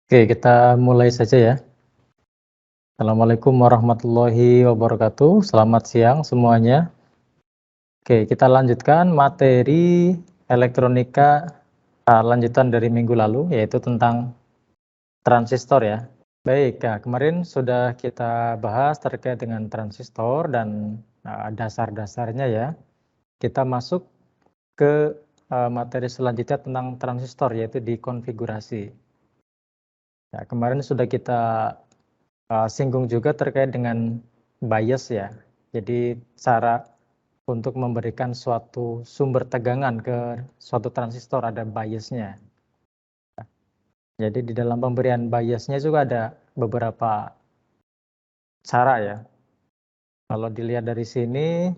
Oke, kita mulai saja ya. Assalamualaikum warahmatullahi wabarakatuh. Selamat siang semuanya. Oke, kita lanjutkan materi elektronika lanjutan dari minggu lalu, yaitu tentang transistor ya. Baik, ya, kemarin sudah kita bahas terkait dengan transistor dan dasar-dasarnya ya. Kita masuk ke materi selanjutnya tentang transistor, yaitu di konfigurasi. Ya, kemarin sudah kita singgung juga terkait dengan bias ya. Jadi cara untuk memberikan suatu sumber tegangan ke suatu transistor ada biasnya. Jadi di dalam pemberian biasnya juga ada beberapa cara ya. Kalau dilihat dari sini,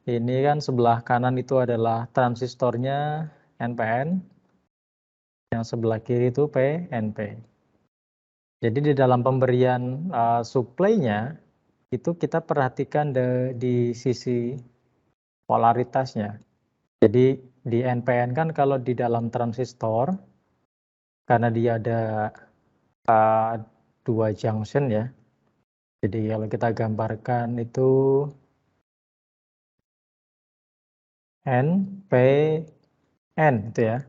ini kan sebelah kanan itu adalah transistornya NPN, yang sebelah kiri itu PNP. Jadi di dalam pemberian supply-nya, itu kita perhatikan di sisi polaritasnya. Jadi di NPN kan kalau di dalam transistor, karena dia ada dua junction ya. Jadi kalau kita gambarkan itu N, P, N itu ya.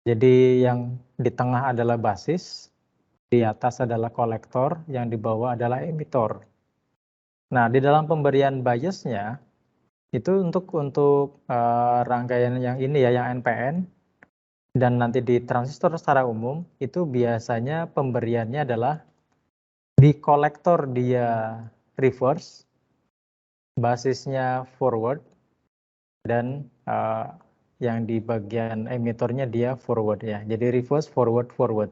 Jadi yang di tengah adalah basis, di atas adalah kolektor, yang di bawah adalah emitor. Nah, di dalam pemberian biasnya, itu untuk rangkaian yang ini ya, yang NPN, dan nanti di transistor secara umum, itu biasanya pemberiannya adalah di kolektor dia reverse, basisnya forward, dan yang di bagian emitornya dia forward ya. Jadi reverse, forward, forward.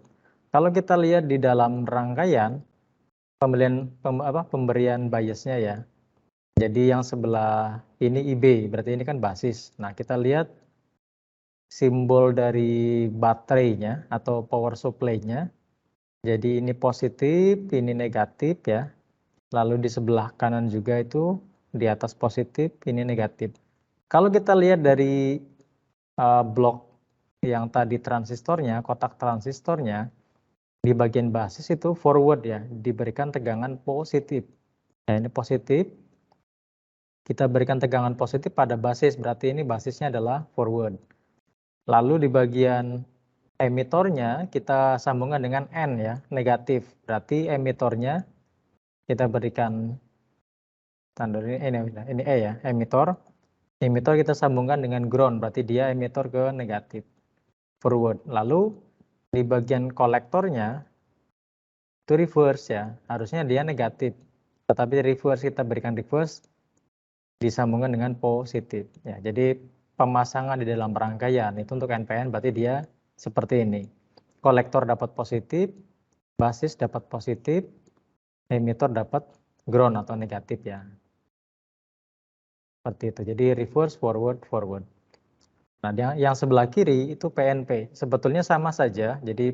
Kalau kita lihat di dalam rangkaian pemberian biasnya ya. Jadi yang sebelah ini IB, berarti ini kan basis. Nah, kita lihat simbol dari baterainya atau power supply-nya. Jadi ini positif, ini negatif ya. Lalu di sebelah kanan juga itu di atas positif, ini negatif. Kalau kita lihat dari blok yang tadi transistornya, kotak transistornya, di bagian basis itu forward ya, diberikan tegangan positif. Nah, ini positif. Kita berikan tegangan positif pada basis, berarti ini basisnya adalah forward. Lalu di bagian emitornya kita sambungkan dengan N ya, negatif. Berarti emitornya kita berikan tanda ini E ya, emitor. Emitor kita sambungkan dengan ground, berarti dia emitor ke negatif, forward. Lalu di bagian kolektornya itu reverse ya, harusnya dia negatif. Tetapi reverse kita berikan reverse disambungkan dengan positif. Ya, jadi pemasangan di dalam rangkaian itu untuk NPN berarti dia seperti ini. Kolektor dapat positif, basis dapat positif, emitor dapat ground atau negatif ya. Seperti itu. Jadi reverse, forward, forward. Nah, yang sebelah kiri itu PNP. Sebetulnya sama saja. Jadi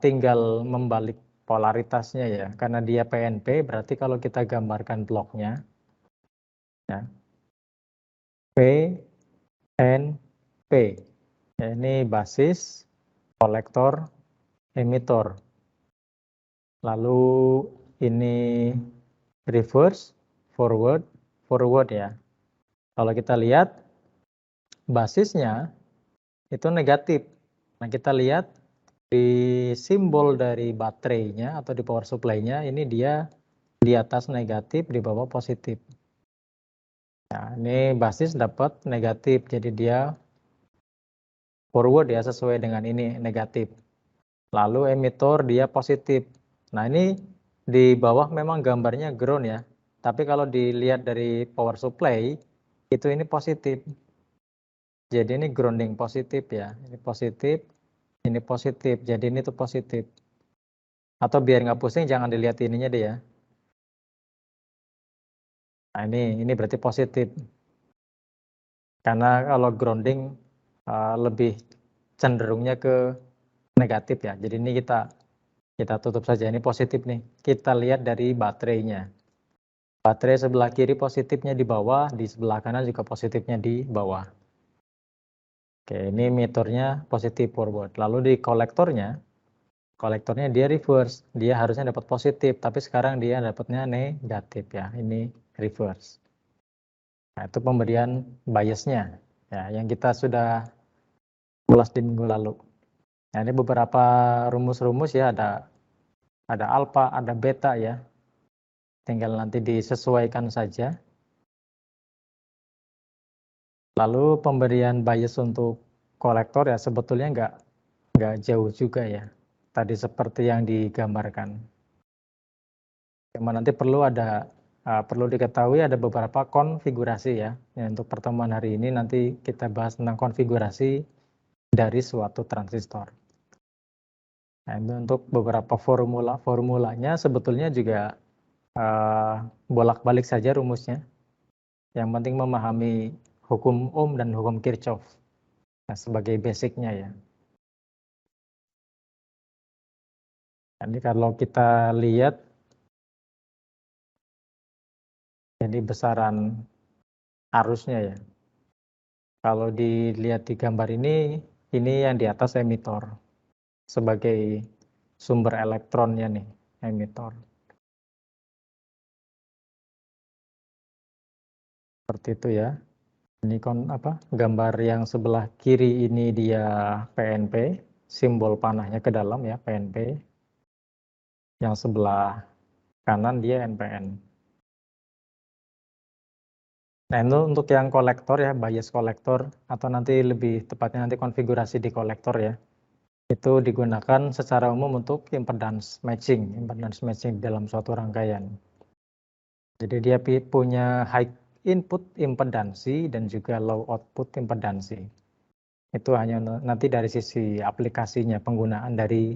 tinggal membalik polaritasnya ya. Karena dia PNP berarti kalau kita gambarkan bloknya ya. P, N, P. Ya, ini basis, kolektor, emitor. Lalu ini reverse, forward, forward ya. Kalau kita lihat basisnya itu negatif. Nah, kita lihat di simbol dari baterainya atau di power supply-nya ini dia di atas negatif, di bawah positif. Nah, ini basis dapat negatif, jadi dia forward ya sesuai dengan ini negatif. Lalu emitor dia positif. Nah, ini di bawah memang gambarnya ground ya. Tapi kalau dilihat dari power supply itu ini positif. Jadi ini grounding positif ya. Ini positif, ini positif. Jadi ini tuh positif. Atau biar nggak pusing jangan dilihat ininya deh ya. Nah, ini berarti positif. Karena kalau grounding lebih cenderungnya ke negatif ya. Jadi ini kita tutup saja, ini positif nih. Kita lihat dari baterainya. Baterai sebelah kiri positifnya di bawah, di sebelah kanan juga positifnya di bawah. Oke, ini emitornya positif forward. Lalu di kolektornya, Kolektornya dia reverse, dia harusnya dapat positif, tapi sekarang dia dapatnya negatif ya, ini reverse. Nah, itu pemberian biasnya, ya, yang kita sudah ulas di minggu lalu. Nah, ini beberapa rumus-rumus ya, ada alfa, ada beta ya, tinggal nanti disesuaikan saja. Lalu pemberian bias untuk kolektor ya sebetulnya nggak jauh juga ya. Tadi seperti yang digambarkan. Cuma nanti perlu diketahui ada beberapa konfigurasi ya. Untuk pertemuan hari ini nanti kita bahas tentang konfigurasi dari suatu transistor. Nah, itu untuk beberapa formulanya sebetulnya juga bolak-balik saja rumusnya. Yang penting memahami hukum Ohm dan hukum Kirchhoff sebagai basicnya ya. Jadi kalau kita lihat, jadi besaran arusnya ya. Kalau dilihat di gambar ini yang di atas emitor sebagai sumber elektronnya nih, emitor. Seperti itu ya. Ini gambar yang sebelah kiri ini dia PNP, simbol panahnya ke dalam ya, PNP. Yang sebelah kanan dia NPN. Nah, itu untuk yang kolektor ya, bias kolektor, atau nanti lebih tepatnya nanti konfigurasi di kolektor ya. Itu digunakan secara umum untuk impedance matching dalam suatu rangkaian. Jadi dia punya high input impedansi dan juga low output impedansi. Itu hanya nanti dari sisi aplikasinya, penggunaan dari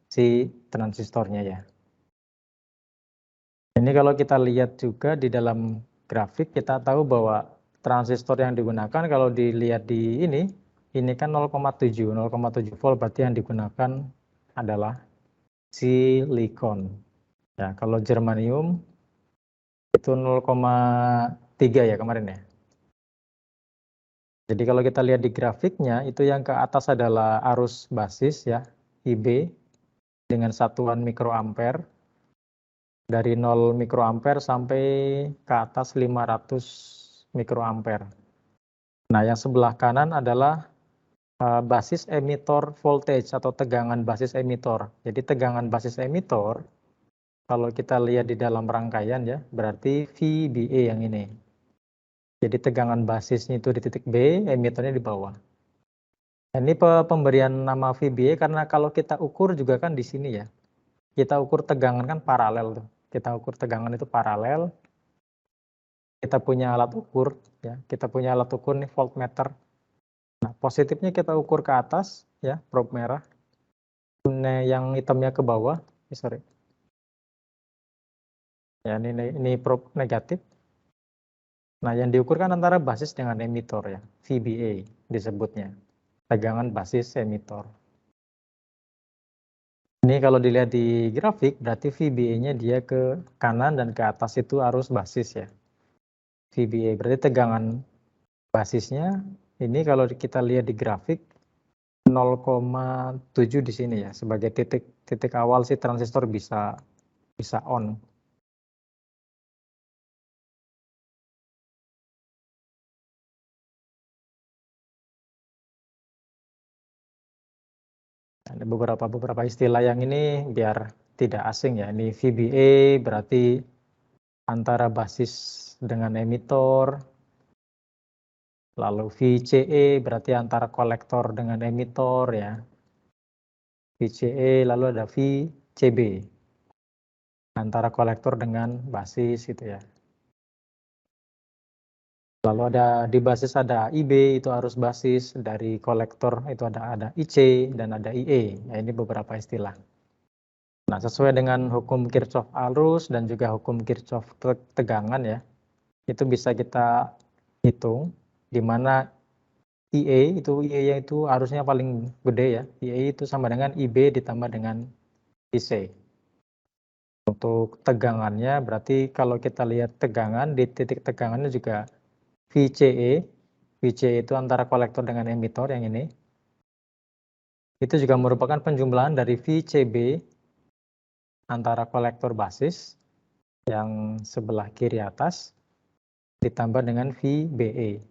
si transistornya ya. Ini kalau kita lihat juga di dalam grafik, kita tahu bahwa transistor yang digunakan kalau dilihat di ini kan 0,7 volt, berarti yang digunakan adalah silikon. Ya, kalau germanium itu 0,3 ya kemarin ya. Jadi kalau kita lihat di grafiknya, itu yang ke atas adalah arus basis ya, IB dengan satuan mikroampere. Dari 0 mikroampere sampai ke atas 500 mikroampere. Nah, yang sebelah kanan adalah basis emitor voltage atau tegangan basis emitor. Jadi tegangan basis emitor, kalau kita lihat di dalam rangkaian ya, berarti VBA yang ini. Jadi tegangan basisnya itu di titik B, emitornya di bawah. Ini pemberian nama VBA karena kalau kita ukur juga kan di sini ya. Kita ukur tegangan kan paralel tuh. Kita ukur tegangan itu paralel. Kita punya alat ukur ya. Kita punya alat ukur nih voltmeter. Nah, positifnya kita ukur ke atas ya, probe merah. Yang hitamnya ke bawah, sorry. Ya, ini probe negatif. Nah, yang diukur kan antara basis dengan emitor ya, VBA disebutnya. Tegangan basis emitor. Ini kalau dilihat di grafik, berarti VBA-nya dia ke kanan dan ke atas itu arus basis ya. VBA, berarti tegangan basisnya, ini kalau kita lihat di grafik, 0,7 di sini ya, sebagai titik awal si transistor bisa on. Ada beberapa istilah yang ini biar tidak asing ya. Ini VBA berarti antara basis dengan emitor. Lalu VCE berarti antara kolektor dengan emitor ya. VCE lalu ada VCB antara kolektor dengan basis gitu ya. Lalu di basis ada IB itu arus basis, dari kolektor itu ada IC dan ada IE. Ya, ini beberapa istilah. Nah, sesuai dengan hukum Kirchhoff arus dan juga hukum Kirchhoff tegangan ya, itu bisa kita hitung di mana IE itu arusnya paling gede ya. IE itu sama dengan IB ditambah dengan IC. Untuk tegangannya berarti kalau kita lihat tegangan di titik tegangannya juga VCE. VCE itu antara kolektor dengan emitor yang ini. Itu juga merupakan penjumlahan dari VCB antara kolektor basis yang sebelah kiri atas ditambah dengan VBE,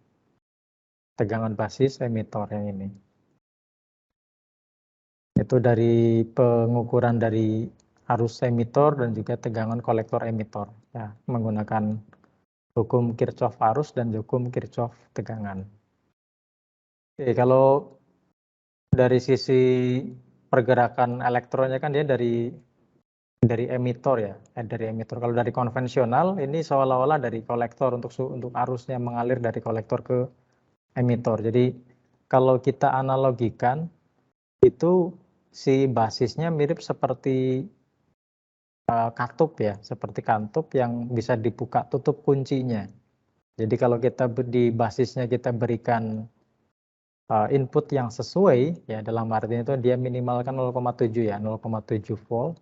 tegangan basis emitor yang ini. Itu dari pengukuran dari arus emitor dan juga tegangan kolektor emitor, ya, menggunakan hukum Kirchhoff arus dan hukum Kirchhoff tegangan. Oke, kalau dari sisi pergerakan elektronnya kan dia dari emitor ya, dari emitor. Kalau dari konvensional ini seolah-olah dari kolektor untuk arusnya mengalir dari kolektor ke emitor. Jadi kalau kita analogikan itu si basisnya mirip seperti katup ya, seperti katup yang bisa dibuka tutup kuncinya. Jadi kalau kita di basisnya kita berikan input yang sesuai ya, dalam artinya itu dia minimalkan 0,7 ya, 0,7 volt.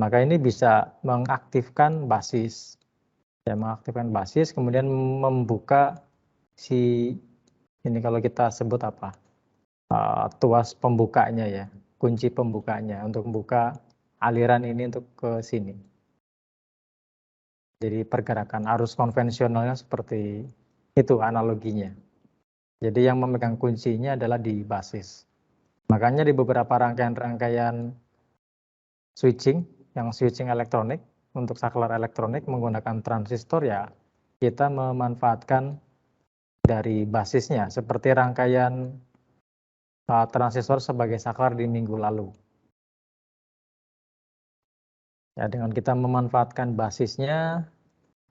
Maka ini bisa mengaktifkan basis. Ya, mengaktifkan basis kemudian membuka si ini kalau kita sebut apa? Tuas pembukanya ya, kunci pembukanya untuk membuka aliran ini untuk ke sini. Jadi pergerakan arus konvensionalnya seperti itu analoginya. Jadi yang memegang kuncinya adalah di basis. Makanya di beberapa rangkaian-rangkaian switching, yang switching elektronik, untuk saklar elektronik menggunakan transistor ya, kita memanfaatkan dari basisnya, seperti rangkaian transistor sebagai saklar di minggu lalu. Ya, dengan kita memanfaatkan basisnya,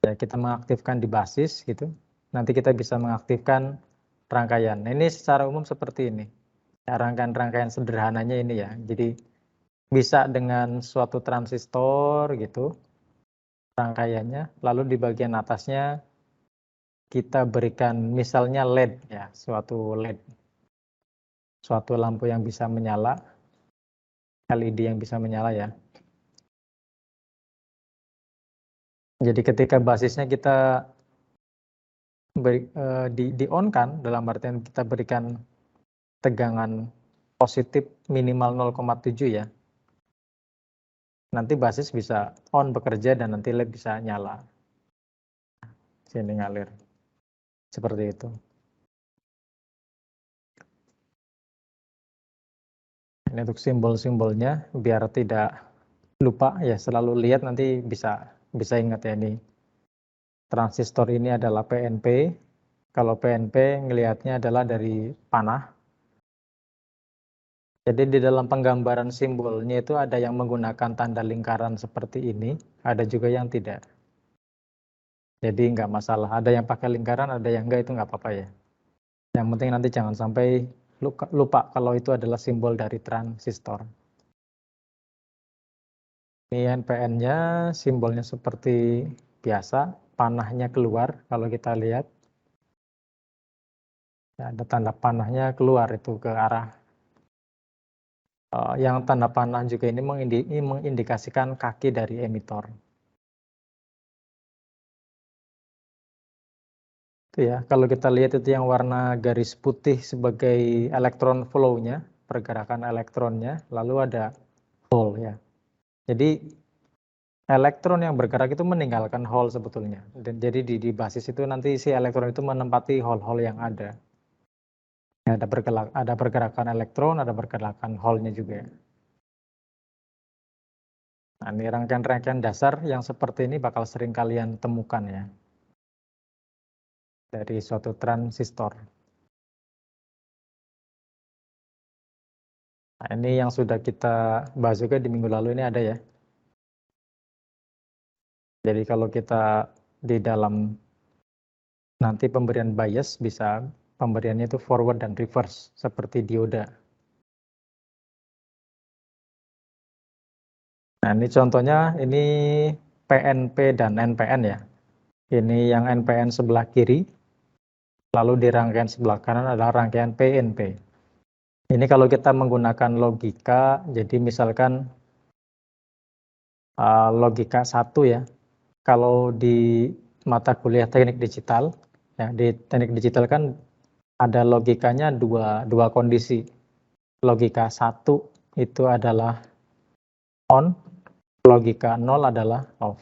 ya kita mengaktifkan di basis gitu. Nanti kita bisa mengaktifkan rangkaian. Nah, ini secara umum seperti ini. Ya, rangkaian-rangkaian sederhananya ini ya. Jadi bisa dengan suatu transistor gitu rangkaiannya, lalu di bagian atasnya kita berikan misalnya LED ya, suatu LED, suatu lampu yang bisa menyala, LED yang bisa menyala ya. Jadi ketika basisnya kita di on kan, dalam artian kita berikan tegangan positif minimal 0,7 ya. Nanti basis bisa on bekerja dan nanti LED bisa nyala. Sini ngalir. Seperti itu. Ini untuk simbol-simbolnya biar tidak lupa ya, selalu lihat nanti bisa ingat ya, ini transistor ini adalah PNP. Kalau PNP ngelihatnya adalah dari panah. Jadi di dalam penggambaran simbolnya itu ada yang menggunakan tanda lingkaran seperti ini, ada juga yang tidak. Jadi nggak masalah, ada yang pakai lingkaran, ada yang enggak, itu nggak apa-apa ya. Yang penting nanti jangan sampai lupa kalau itu adalah simbol dari transistor. Ini NPN-nya, simbolnya seperti biasa, panahnya keluar kalau kita lihat. Ya, ada tanda panahnya keluar itu ke arah. Yang tanda panah juga ini mengindikasikan kaki dari emitor. Itu ya, kalau kita lihat itu yang warna garis putih sebagai elektron flow-nya, pergerakan elektronnya, lalu ada hole ya. Jadi elektron yang bergerak itu meninggalkan hole sebetulnya. Dan jadi di basis itu nanti si elektron itu menempati hole-hole yang ada. Ada pergerakan elektron, ada pergerakan hole-nya juga. Nah, ini rangkaian-rangkaian dasar yang seperti ini bakal sering kalian temukan ya, dari suatu transistor. Nah, ini yang sudah kita bahas juga di minggu lalu ini ada ya. Jadi kalau kita di dalam nanti pemberian bias bisa pemberiannya itu forward dan reverse seperti dioda. Nah, ini contohnya ini PNP dan NPN ya. Ini yang NPN sebelah kiri, lalu di rangkaian sebelah kanan adalah rangkaian PNP. Ini kalau kita menggunakan logika, jadi misalkan logika 1 ya, kalau di mata kuliah teknik digital, ya di teknik digital kan ada logikanya dua kondisi. logika 1 itu adalah on, logika 0 adalah off.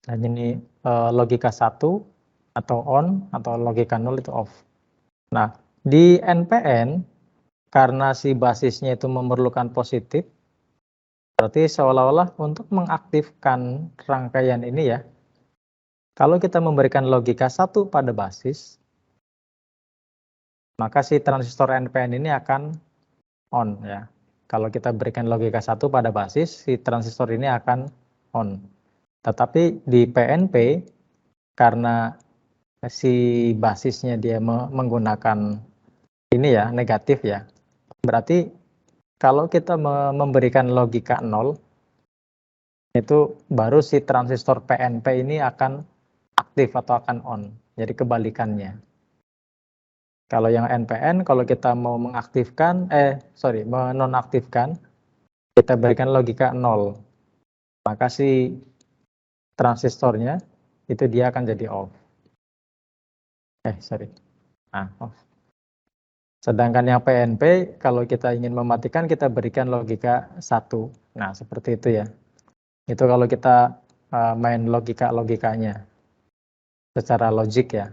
Nah, ini logika 1 atau on, atau logika 0 itu off. Nah, di NPN, karena si basisnya itu memerlukan positif, berarti seolah-olah untuk mengaktifkan rangkaian ini ya, kalau kita memberikan logika 1 pada basis, maka si transistor NPN ini akan on ya. Kalau kita berikan logika 1 pada basis, si transistor ini akan on. Tetapi di PNP, karena si basisnya dia menggunakan ini ya, negatif ya, berarti kalau kita memberikan logika 0, itu baru si transistor PNP ini akan aktif atau akan on. Jadi kebalikannya. Kalau yang NPN, kalau kita mau mengaktifkan, menonaktifkan, kita berikan logika 0. Maka si transistornya itu dia akan jadi off. Off. Sedangkan yang PNP, kalau kita ingin mematikan, kita berikan logika 1. Nah, seperti itu ya. Itu kalau kita main logikanya secara logik ya,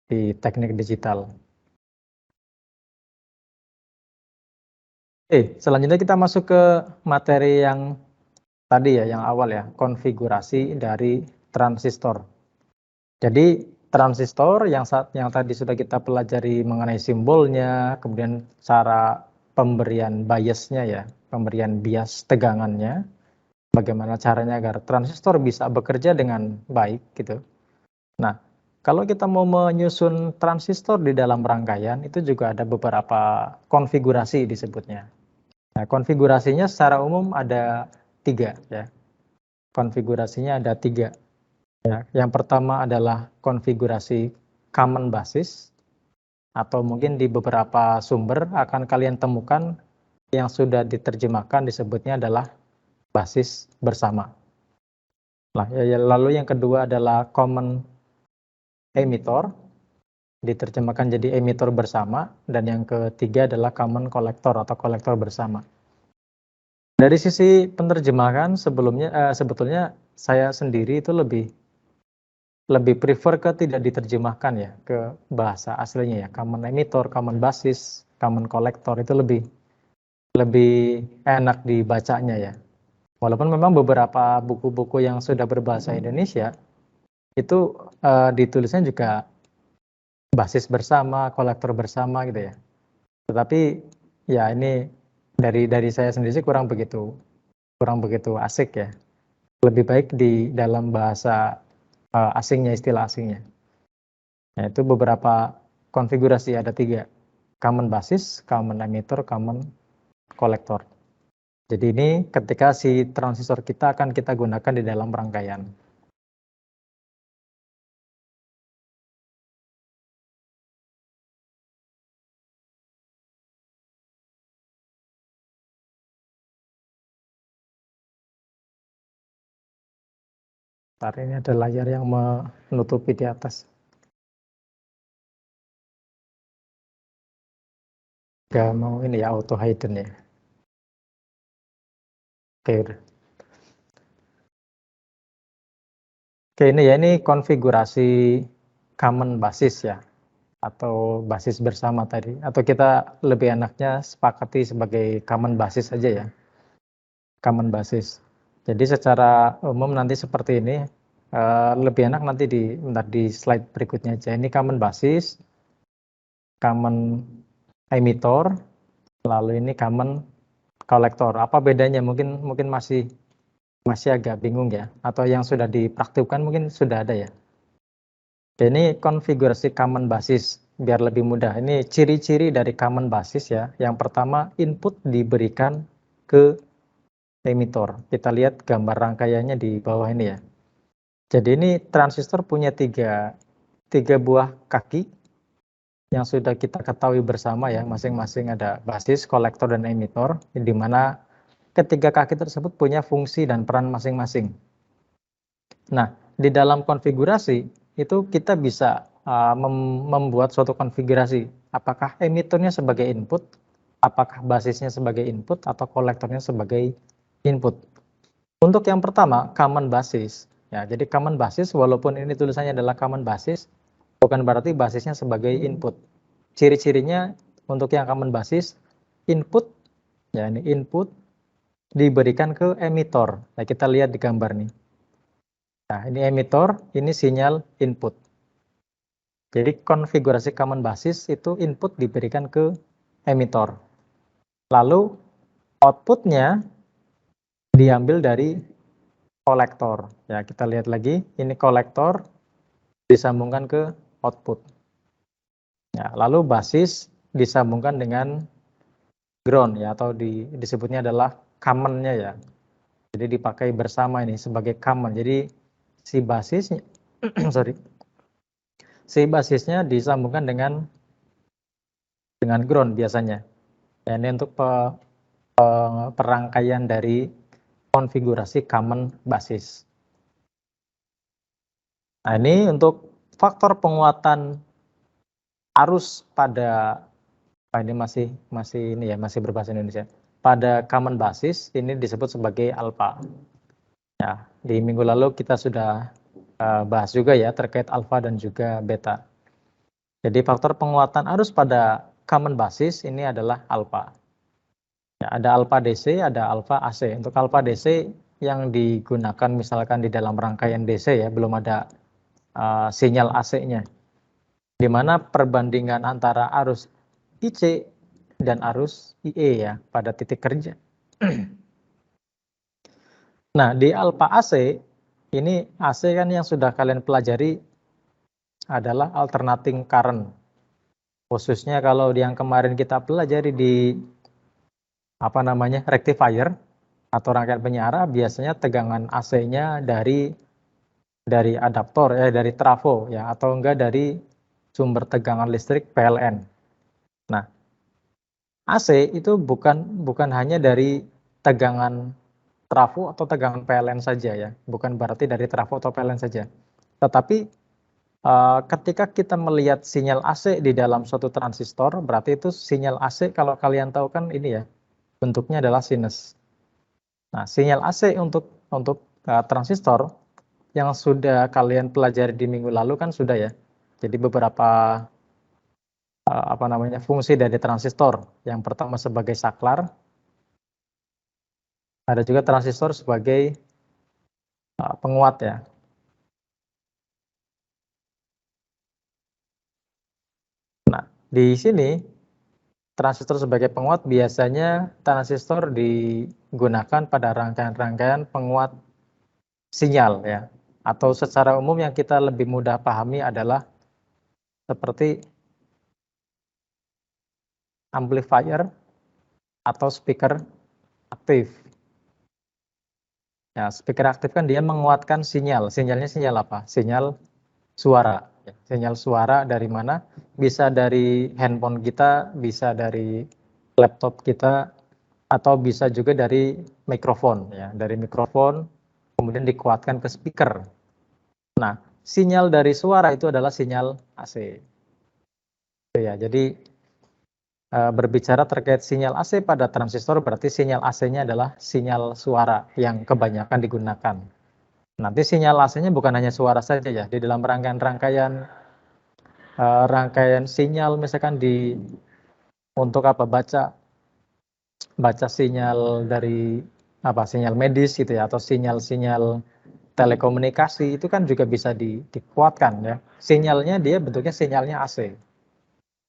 di teknik digital. Selanjutnya kita masuk ke materi yang tadi ya, yang awal ya, konfigurasi dari transistor. Jadi transistor yang tadi sudah kita pelajari mengenai simbolnya, kemudian cara pemberian biasnya ya, pemberian bias tegangannya, bagaimana caranya agar transistor bisa bekerja dengan baik gitu. Nah, kalau kita mau menyusun transistor di dalam rangkaian, itu juga ada beberapa konfigurasi disebutnya. Nah, konfigurasinya secara umum ada 3 ya. Konfigurasinya ada 3. Ya, yang pertama adalah konfigurasi common basis, atau mungkin di beberapa sumber akan kalian temukan yang sudah diterjemahkan disebutnya adalah basis bersama. Lalu yang kedua adalah common emitter, diterjemahkan jadi emitter bersama, dan yang ketiga adalah common collector atau kolektor bersama. Dari sisi penerjemahan sebetulnya saya sendiri itu lebih prefer ke tidak diterjemahkan ya, ke bahasa aslinya ya, common emitter, common basis, common collector itu lebih enak dibacanya ya. Walaupun memang beberapa buku-buku yang sudah berbahasa Indonesia itu ditulisnya juga basis bersama, kolektor bersama gitu ya. Tetapi ya ini dari saya sendiri kurang begitu asik ya. Lebih baik di dalam bahasa asingnya, istilah asingnya. Nah, itu beberapa konfigurasi, ada 3. Common basis, common emitter, common collector. Jadi ini ketika si transistor kita akan kita gunakan di dalam rangkaian. Ntar ini ada layar yang menutupi di atas. Gak mau ini ya, auto hidden ya. Oke, udah. Oke, ini konfigurasi common basis ya, atau basis bersama tadi. Atau kita lebih enaknya sepakati sebagai common basis saja ya. Common basis. Jadi secara umum nanti seperti ini, lebih enak nanti di slide berikutnya aja. Ini common basis, common emitter, lalu ini common collector. Apa bedanya? Mungkin masih agak bingung ya, atau yang sudah dipraktikkan mungkin sudah ada ya. Ini konfigurasi common basis biar lebih mudah. Ini ciri-ciri dari common basis ya. Yang pertama, input diberikan ke emitter. Kita lihat gambar rangkaiannya di bawah ini ya. Jadi ini transistor punya tiga buah kaki yang sudah kita ketahui bersama ya, masing-masing ada basis, kolektor, dan emitter, di mana ketiga kaki tersebut punya fungsi dan peran masing-masing. Nah, di dalam konfigurasi itu kita bisa membuat suatu konfigurasi. Apakah emitornya sebagai input, apakah basisnya sebagai input, atau kolektornya sebagai input. Untuk yang pertama, common basis. Ya, jadi common basis, walaupun ini tulisannya adalah common basis, bukan berarti basisnya sebagai input. Ciri-cirinya untuk yang common basis, input, ya ini input, diberikan ke emitor. Nah, kita lihat di gambar nih. Nah, ini emitor, ini sinyal input. Jadi konfigurasi common basis itu input diberikan ke emitor. Lalu outputnya diambil dari kolektor. Ya, kita lihat lagi, ini kolektor disambungkan ke output. Ya, lalu basis disambungkan dengan ground ya, atau disebutnya adalah common-nya ya. Jadi dipakai bersama ini sebagai common. Jadi si basisnya si basisnya disambungkan dengan ground biasanya. Ya, ini untuk perangkaian dari konfigurasi common basis. Nah, ini untuk faktor penguatan arus pada ini masih berbahasa Indonesia. Pada common basis ini disebut sebagai alpha. Ya, di minggu lalu kita sudah bahas juga ya terkait alpha dan juga beta. Jadi faktor penguatan arus pada common basis ini adalah alpha. Ya, ada alpha DC, ada alpha AC. Untuk alpha DC yang digunakan misalkan di dalam rangkaian DC ya, belum ada sinyal AC-nya. Di mana perbandingan antara arus IC dan arus IE ya pada titik kerja. Nah, di alpha AC, ini AC kan yang sudah kalian pelajari adalah alternating current. Khususnya kalau yang kemarin kita pelajari di rectifier atau rangkaian penyiar, biasanya tegangan AC-nya dari adaptor dari trafo ya, atau enggak dari sumber tegangan listrik PLN. Nah, AC itu bukan hanya dari tegangan trafo atau tegangan PLN saja ya, bukan berarti dari trafo atau PLN saja. Tetapi ketika kita melihat sinyal AC di dalam suatu transistor, berarti itu sinyal AC kalau kalian tahu kan ini ya, bentuknya adalah sinus. Nah, sinyal AC untuk transistor yang sudah kalian pelajari di minggu lalu kan sudah ya. Jadi beberapa fungsi dari transistor. Yang pertama sebagai saklar, ada juga transistor sebagai penguat ya. Nah, di sini transistor sebagai penguat biasanya transistor digunakan pada rangkaian-rangkaian penguat sinyal ya. Atau secara umum yang kita lebih mudah pahami adalah seperti amplifier atau speaker aktif. Ya, speaker aktif kan dia menguatkan sinyal. Sinyalnya sinyal apa? Sinyal suara. Sinyal suara dari mana? Bisa dari handphone kita, bisa dari laptop kita, atau bisa juga dari mikrofon. Ya, dari mikrofon kemudian dikuatkan ke speaker. Nah, sinyal dari suara itu adalah sinyal AC. Ya, jadi berbicara terkait sinyal AC pada transistor berarti sinyal AC-nya adalah sinyal suara yang kebanyakan digunakan. Nanti sinyal AC-nya bukan hanya suara saja ya, di dalam rangkaian sinyal misalkan untuk baca sinyal dari sinyal medis gitu ya, atau sinyal telekomunikasi itu kan juga bisa dikuatkan ya. Sinyalnya dia bentuknya sinyalnya AC.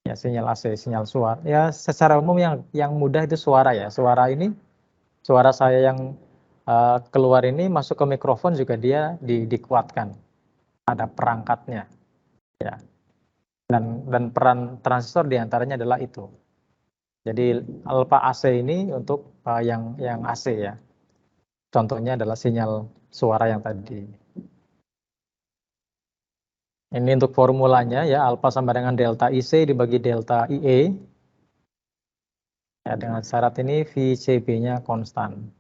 Ya, sinyal AC, sinyal suara. Ya, secara umum yang mudah itu suara ya. Suara saya yang keluar ini masuk ke mikrofon juga dia dikuatkan. Ada perangkatnya. Ya. Dan peran transistor diantaranya adalah itu. Jadi alpha AC ini untuk yang AC ya. Contohnya adalah sinyal suara yang tadi. Ini untuk formulanya ya, alpha sama dengan delta IC dibagi delta IE. Ya, dengan syarat ini VCB-nya konstan.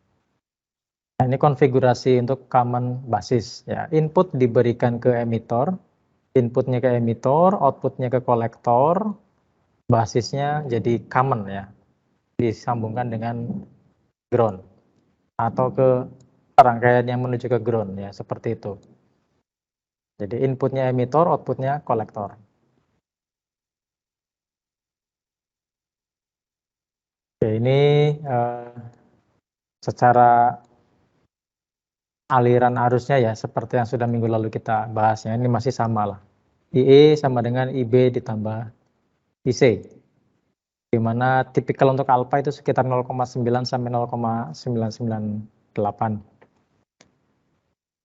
Nah, ini konfigurasi untuk common basis ya. Input diberikan ke emitor, Inputnya ke emitor, outputnya ke kolektor, basisnya jadi common ya, disambungkan dengan ground atau ke rangkaian yang menuju ke ground ya, seperti itu. Jadi inputnya emitor, outputnya kolektor. Oke, ini secara aliran arusnya ya, seperti yang sudah minggu lalu kita bahasnya, ini masih sama lah. IE sama dengan IB ditambah IC, di mana tipikal untuk alfa itu sekitar 0,9 sampai 0,998.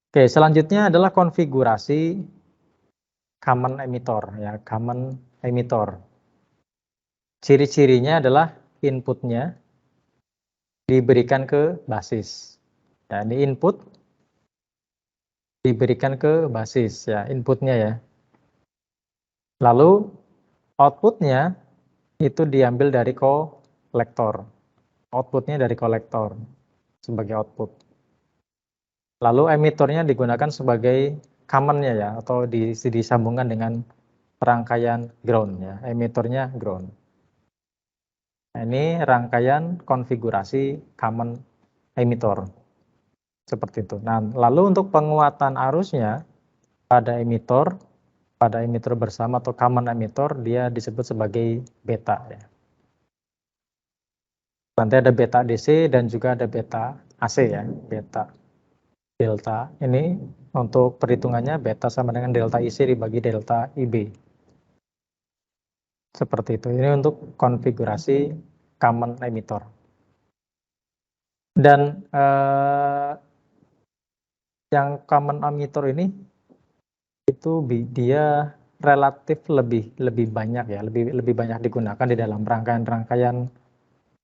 Oke, selanjutnya adalah konfigurasi common emitter ya, common emitter. Ciri-cirinya adalah inputnya diberikan ke basis. Ya, ini input diberikan ke basis ya, inputnya ya. Lalu outputnya itu diambil dari kolektor. Outputnya dari kolektor sebagai output. Lalu emitornya digunakan sebagai common-nya ya, atau disambungkan dengan rangkaian ground ya, emitornya ground. Nah, ini rangkaian konfigurasi common emitor. Seperti itu. Nah, lalu untuk penguatan arusnya pada emitor bersama atau common emitor, dia disebut sebagai beta ya. Nanti ada beta DC dan juga ada beta AC ya, beta delta. Ini untuk perhitungannya beta sama dengan delta IC dibagi delta IB. Seperti itu. Ini untuk konfigurasi common emitter. Dan yang common emitter ini itu dia relatif lebih banyak ya, lebih banyak digunakan di dalam rangkaian-rangkaian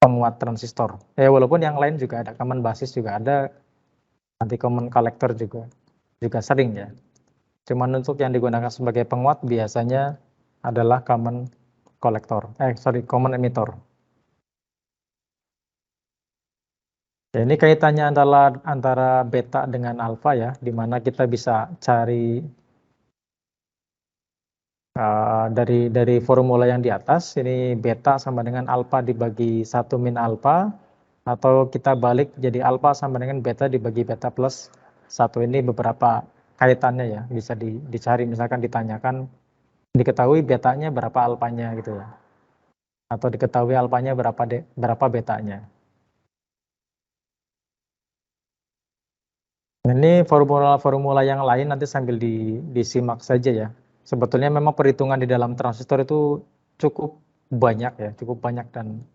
penguat transistor. Walaupun yang lain juga ada, common basis juga ada, nanti common collector juga sering ya. Cuman untuk yang digunakan sebagai penguat biasanya adalah common common emitter. Ya, ini kaitannya antara beta dengan alfa ya, di mana kita bisa cari dari formula yang di atas, ini beta sama dengan alfa dibagi 1 min alfa, atau kita balik jadi alfa sama dengan beta dibagi beta plus 1. Ini beberapa kaitannya ya, bisa dicari, misalkan ditanyakan, diketahui betanya berapa alfanya gitu ya, atau diketahui alfanya berapa betanya. Ini formula-formula yang lain nanti sambil disimak saja ya. Sebetulnya memang perhitungan di dalam transistor itu cukup banyak ya, cukup banyak dan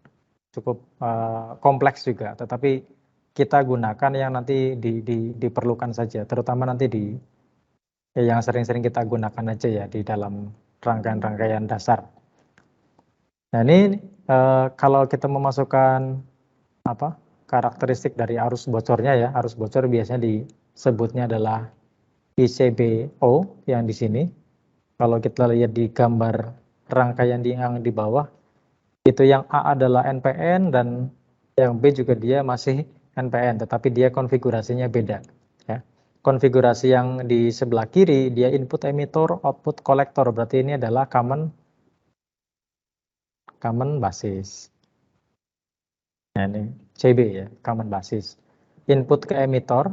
cukup kompleks juga. Tetapi kita gunakan yang nanti diperlukan saja, terutama nanti yang sering-sering kita gunakan aja ya di dalam rangkaian-rangkaian dasar. Nah ini kalau kita memasukkan karakteristik dari arus bocornya ya, arus bocor biasanya disebutnya adalah ICBO yang di sini. Kalau kita lihat di gambar rangkaian yang di bawah, itu yang A adalah NPN dan yang B juga dia masih NPN, tetapi dia konfigurasinya beda. Ya. Konfigurasi yang di sebelah kiri, dia input emitor, output kolektor, berarti ini adalah common basis. Nah, ini CB ya, common basis. Input ke emitor,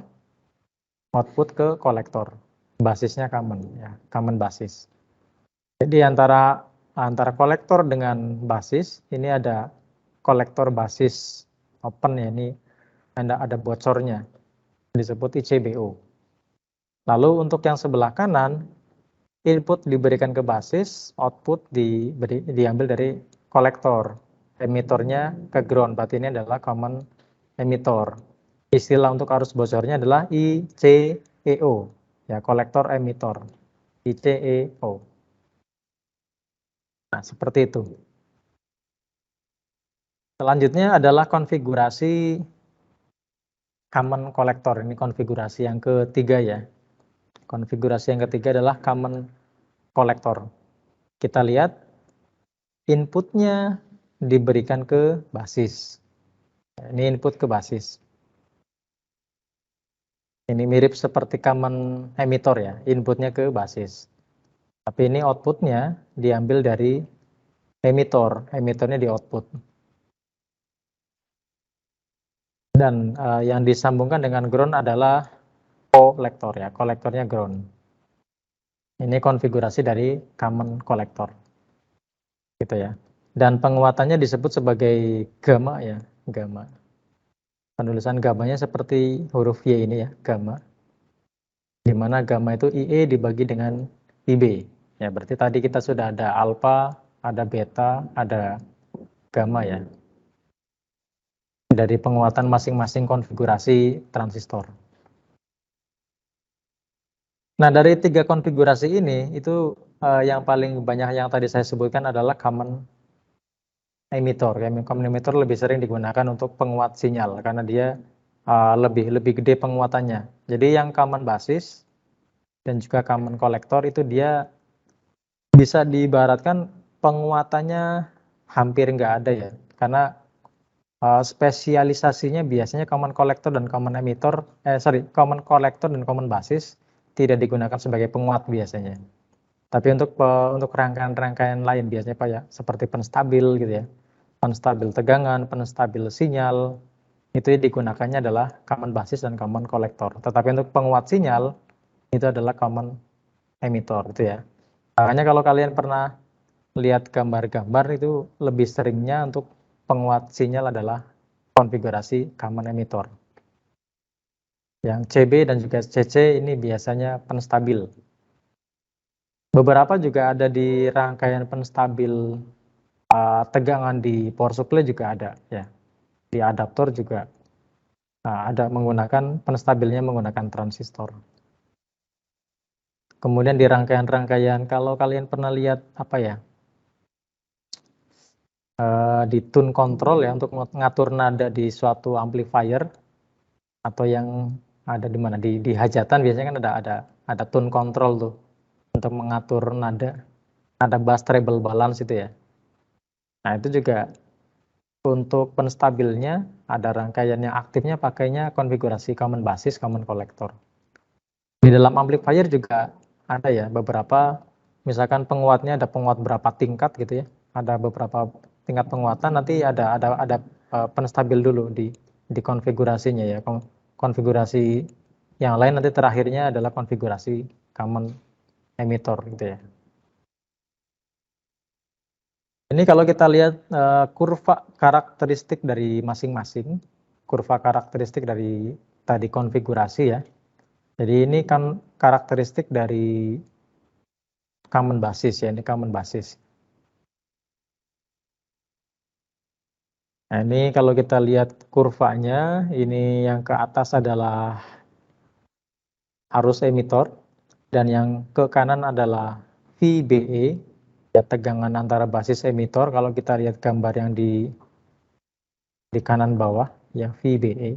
output ke kolektor. Basisnya common ya, common basis. Jadi antara kolektor dengan basis ini ada kolektor basis open ya, ini ada bocornya, disebut ICBO. Lalu untuk yang sebelah kanan, input diberikan ke basis, output diambil dari kolektor. Emitornya ke ground, berarti ini adalah common emitor. Istilah untuk arus bocornya adalah ICEO, ya, kolektor emitor, ICEO. Nah, seperti itu. Selanjutnya adalah konfigurasi common collector. Ini konfigurasi yang ketiga ya. Konfigurasi yang ketiga adalah common collector. Kita lihat inputnya diberikan ke basis. Ini input ke basis. Ini mirip seperti common emitter ya, inputnya ke basis. Tapi ini outputnya diambil dari emitor, emitornya di output. Dan yang disambungkan dengan ground adalah kolektor ya, kolektornya ground. Ini konfigurasi dari common collector, gitu ya. Dan penguatannya disebut sebagai gamma ya, gamma. Penulisan gammanya seperti huruf Y ini ya, gamma. Di mana gamma itu IE dibagi dengan IB. Ya, berarti tadi kita sudah ada alpha, ada beta, ada gamma ya. Dari penguatan masing-masing konfigurasi transistor. Nah, dari 3 konfigurasi ini, itu yang paling banyak yang tadi saya sebutkan adalah common emitter. Common emitter lebih sering digunakan untuk penguat sinyal, karena dia lebih gede penguatannya. Jadi yang common basis dan juga common collector itu dia bisa diibaratkan penguatannya hampir nggak ada ya, karena spesialisasinya biasanya common collector dan common emitter, common collector dan common basis tidak digunakan sebagai penguat biasanya. Tapi untuk rangkaian-rangkaian lain biasanya Pak ya, seperti penstabil gitu ya, penstabil tegangan, penstabil sinyal, itu digunakannya adalah common basis dan common collector. Tetapi untuk penguat sinyal itu adalah common emitter gitu ya. Makanya kalau kalian pernah lihat gambar-gambar itu lebih seringnya untuk penguat sinyal adalah konfigurasi common emitter. Yang CB dan juga CC ini biasanya penstabil. Beberapa juga ada di rangkaian penstabil tegangan di power supply juga ada ya. Di adaptor juga ada menggunakan penstabilnya menggunakan transistor. Kemudian di rangkaian-rangkaian kalau kalian pernah lihat apa ya? Di tune control ya untuk mengatur nada di suatu amplifier atau yang ada di mana di hajatan biasanya kan ada tune control tuh untuk mengatur nada, ada bass treble balance itu ya. Nah, itu juga untuk penstabilnya ada rangkaian yang aktifnya pakainya konfigurasi common basis, common collector. Di dalam amplifier juga ada ya beberapa, misalkan penguatnya ada penguat berapa tingkat gitu ya. Ada beberapa tingkat penguatan, nanti ada penstabil dulu di konfigurasinya ya. Konfigurasi yang lain nanti terakhirnya adalah konfigurasi common emitter gitu ya. Ini kalau kita lihat kurva karakteristik dari masing-masing, kurva karakteristik dari tadi konfigurasi ya. Jadi ini kan karakteristik dari common basis ya, ini common basis. Nah, ini kalau kita lihat kurvanya, ini yang ke atas adalah arus emitor dan yang ke kanan adalah VBE, ya tegangan antara basis emitor. Kalau kita lihat gambar yang di kanan bawah, ya VBE.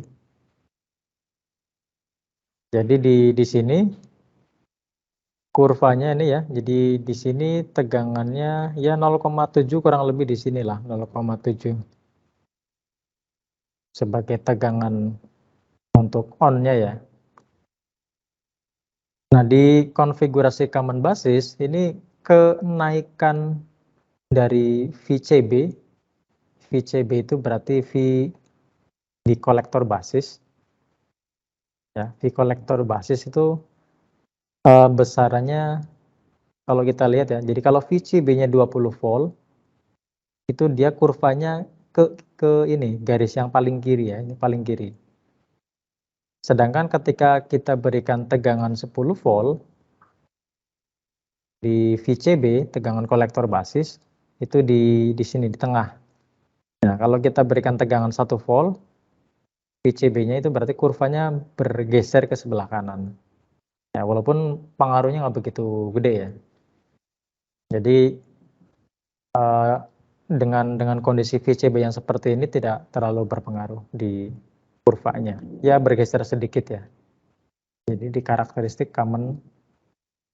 Jadi di sini kurvanya ini ya, jadi di sini tegangannya ya 0,7 kurang lebih di sinilah 0,7 sebagai tegangan untuk on-nya ya. Nah, di konfigurasi common basis ini kenaikan dari VCB, VCB itu berarti V di kolektor basis, ya. V kolektor basis itu besarannya kalau kita lihat ya, jadi kalau VCB-nya 20 volt, itu dia kurvanya ke ini garis yang paling kiri ya, ini paling kiri. Sedangkan ketika kita berikan tegangan 10 volt di VCB, tegangan kolektor basis, itu di sini di tengah. Nah, kalau kita berikan tegangan 1 volt, VCB-nya itu berarti kurvanya bergeser ke sebelah kanan. Ya, walaupun pengaruhnya nggak begitu gede ya. Jadi dengan kondisi VCB yang seperti ini tidak terlalu berpengaruh di kurvanya. Ya bergeser sedikit ya. Jadi di karakteristik common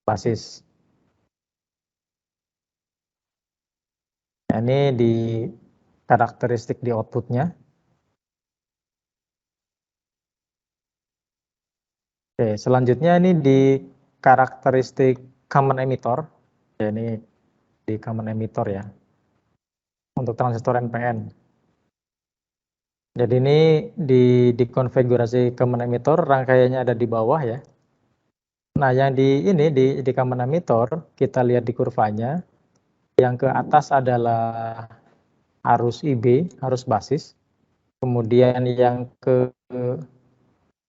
basis. Nah, ini di karakteristik di outputnya. Oke, selanjutnya ini di karakteristik common emitter. Ya, ini di common emitter ya, untuk transistor NPN. Jadi ini di konfigurasi common emitter, rangkaiannya ada di bawah ya. Nah, yang di common emitter, kita lihat di kurvanya, yang ke atas adalah arus IB, arus basis. Kemudian yang ke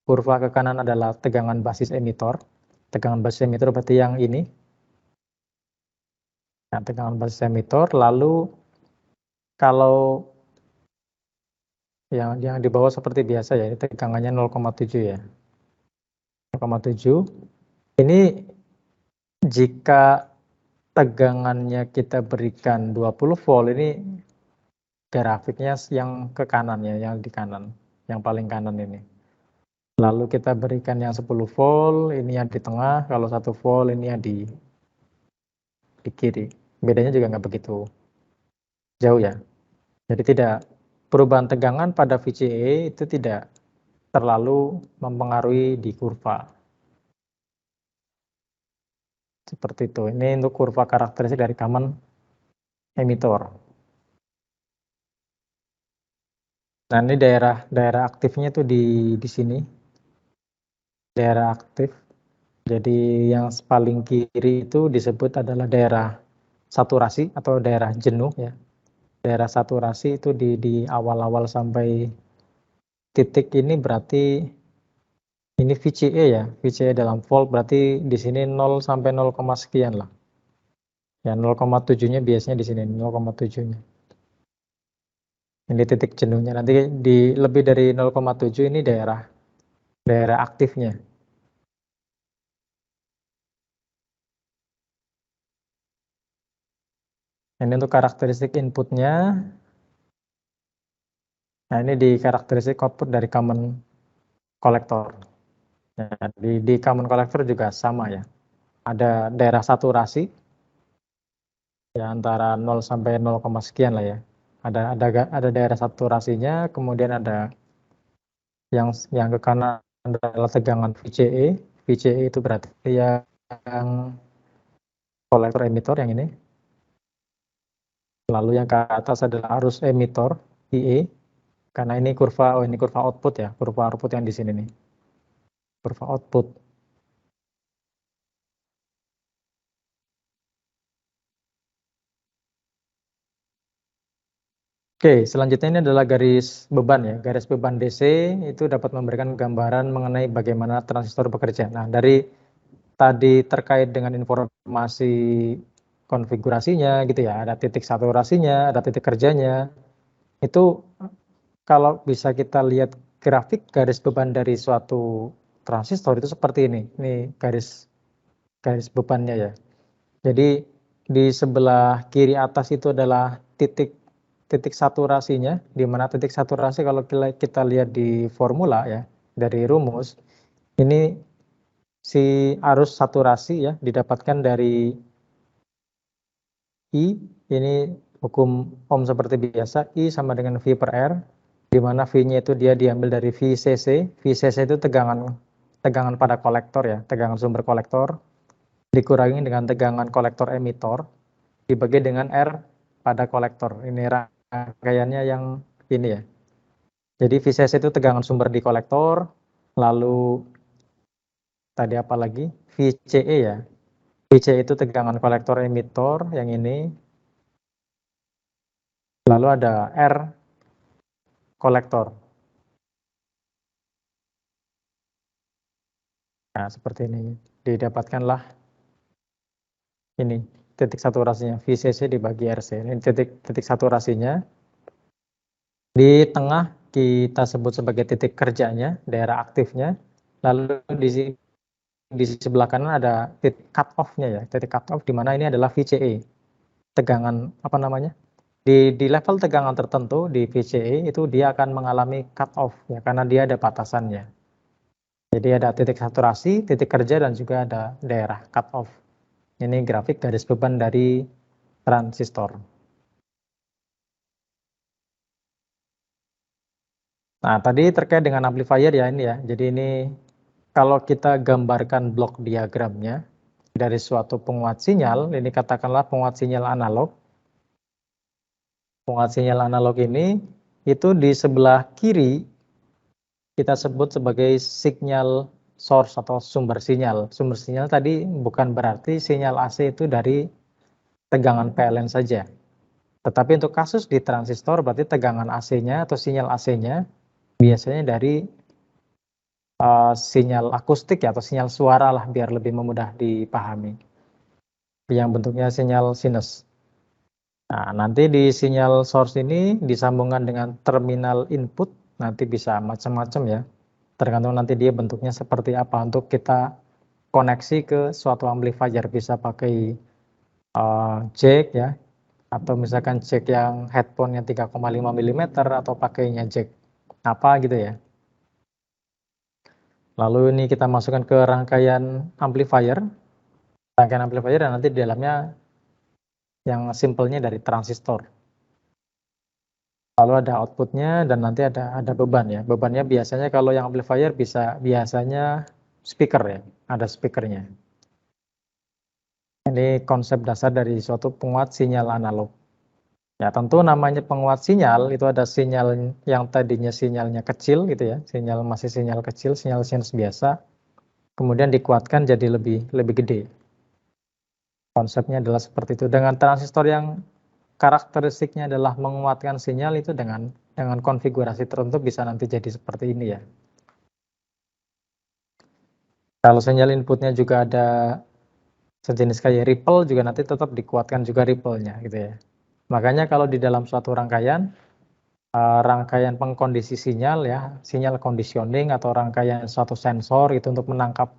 kurva ke kanan adalah tegangan basis emitter. Tegangan basis emitter berarti yang ini. Nah, tegangan basis emitter. Lalu kalau yang di bawah seperti biasa ya, ini tegangannya 0,7 ya. 0,7. Ini jika tegangannya kita berikan 20 volt, ini grafiknya yang ke kanan ya, yang di kanan, yang paling kanan ini. Lalu kita berikan yang 10 volt, ini yang di tengah, kalau 1 volt ini yang di kiri. Bedanya juga nggak begitu jauh ya. Jadi tidak, perubahan tegangan pada VCE itu tidak terlalu mempengaruhi di kurva. Seperti itu. Ini untuk kurva karakteristik dari common emitter. Nah, ini daerah aktifnya tuh di sini. Daerah aktif. Jadi yang paling kiri itu disebut adalah daerah saturasi atau daerah jenuh ya. Daerah saturasi itu di awal-awal sampai titik ini berarti ini VCE ya. VCE dalam volt berarti di sini 0 sampai 0, sekian lah. Ya 0,7-nya biasanya di sini 0,7-nya. Ini titik jenuhnya. Nanti di lebih dari 0,7 ini daerah aktifnya. Ini untuk karakteristik inputnya. Nah, ini di karakteristik output dari common collector. Ya, di common collector juga sama ya. Ada daerah saturasi ya antara 0 sampai 0, sekian lah ya. Ada daerah saturasinya, kemudian ada yang ke kanan adalah tegangan VCE. VCE itu berarti yang kolektor emitter yang ini. Lalu yang ke atas adalah arus emitter IE. Karena ini ini kurva output ya, kurva output yang di sini nih. Kurva output. Oke, selanjutnya ini adalah garis beban ya. Garis beban DC itu dapat memberikan gambaran mengenai bagaimana transistor bekerja. Nah, dari tadi terkait dengan informasi konfigurasinya gitu ya, ada titik saturasinya, ada titik kerjanya. Itu kalau bisa kita lihat grafik garis beban dari suatu transistor itu seperti ini. Ini garis bebannya ya. Jadi di sebelah kiri atas itu adalah titik saturasinya, di mana titik saturasi kalau kita lihat di formula ya, dari rumus, ini si arus saturasi ya didapatkan dari I, ini hukum Ohm seperti biasa, I sama dengan V per R, di mana V-nya itu dia diambil dari VCC. VCC itu tegangan pada kolektor ya, tegangan sumber kolektor, dikurangi dengan tegangan kolektor emitter, dibagi dengan R pada kolektor. Ini rangkaiannya yang ini ya. Jadi VCC itu tegangan sumber di kolektor, lalu tadi apa lagi? VCE ya. VCE itu tegangan kolektor emitter yang ini. Lalu ada R kolektor. Nah, seperti ini. Didapatkanlah ini titik saturasinya. VCC dibagi RC. Ini titik saturasinya. Di tengah kita sebut sebagai titik kerjanya, daerah aktifnya. Lalu di sebelah kanan ada titik cut off-nya ya, titik cut off di mana ini adalah VCE. Tegangan apa namanya? Di level tegangan tertentu di VCE itu dia akan mengalami cut off ya karena dia ada batasannya. Jadi ada titik saturasi, titik kerja dan juga ada daerah cut off. Ini grafik garis beban dari transistor. Nah, tadi terkait dengan amplifier ya ini ya. Jadi ini kalau kita gambarkan blok diagramnya, dari suatu penguat sinyal, ini katakanlah penguat sinyal analog. Penguat sinyal analog ini itu di sebelah kiri kita sebut sebagai signal source atau sumber sinyal. Sumber sinyal tadi bukan berarti sinyal AC itu dari tegangan PLN saja. Tetapi untuk kasus di transistor berarti tegangan AC-nya atau sinyal AC-nya biasanya dari sinyal akustik ya, atau sinyal suara lah biar lebih mudah dipahami. Yang bentuknya sinyal sinus. Nah, nanti di sinyal source ini disambungkan dengan terminal input, nanti bisa macam-macam ya. Tergantung nanti dia bentuknya seperti apa untuk kita koneksi ke suatu amplifier, bisa pakai jack ya, atau misalkan jack yang headphone-nya 3,5 mm atau pakainya jack apa gitu ya. Lalu ini kita masukkan ke rangkaian amplifier. Rangkaian amplifier dan nanti di dalamnya yang simpelnya dari transistor. Lalu ada outputnya dan nanti ada beban ya. Bebannya biasanya kalau yang amplifier biasanya speaker ya, ada speakernya. Ini konsep dasar dari suatu penguat sinyal analog. Ya tentu namanya penguat sinyal itu ada sinyal yang tadinya sinyalnya kecil gitu ya, masih sinyal kecil, sinyal sinus biasa, kemudian dikuatkan jadi lebih gede. Konsepnya adalah seperti itu. Dengan transistor yang karakteristiknya adalah menguatkan sinyal itu dengan konfigurasi tertentu bisa nanti jadi seperti ini ya. Kalau sinyal inputnya juga ada sejenis kayak ripple juga nanti tetap dikuatkan juga ripple-nya gitu ya. Makanya kalau di dalam suatu rangkaian pengkondisi sinyal ya, sinyal conditioning atau rangkaian suatu sensor itu untuk menangkap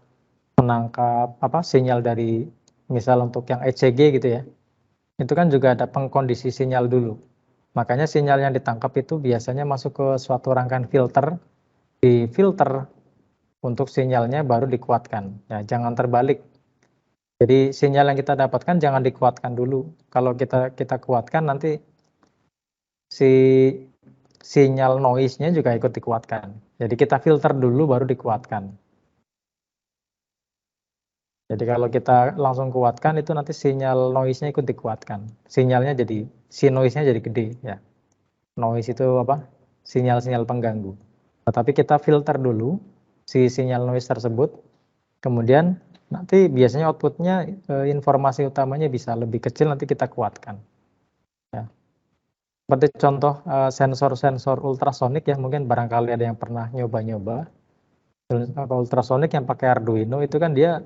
sinyal dari misal untuk yang ECG gitu ya. Itu kan juga ada pengkondisi sinyal dulu. Makanya sinyal yang ditangkap itu biasanya masuk ke suatu rangkaian filter, difilter untuk sinyalnya baru dikuatkan. Ya, jangan terbalik. Jadi sinyal yang kita dapatkan jangan dikuatkan dulu. Kalau kita kuatkan nanti si sinyal noise-nya juga ikut dikuatkan. Jadi kita filter dulu baru dikuatkan. Jadi kalau kita langsung kuatkan itu nanti sinyal noise-nya ikut dikuatkan. Sinyalnya jadi noise-nya jadi gede ya. Noise itu apa? Sinyal-sinyal pengganggu. Tapi kita filter dulu si sinyal noise tersebut, kemudian nanti biasanya outputnya informasi utamanya bisa lebih kecil, nanti kita kuatkan. Ya. Seperti contoh sensor-sensor ultrasonik ya, mungkin barangkali ada yang pernah nyoba-nyoba. Ultrasonik yang pakai Arduino itu kan dia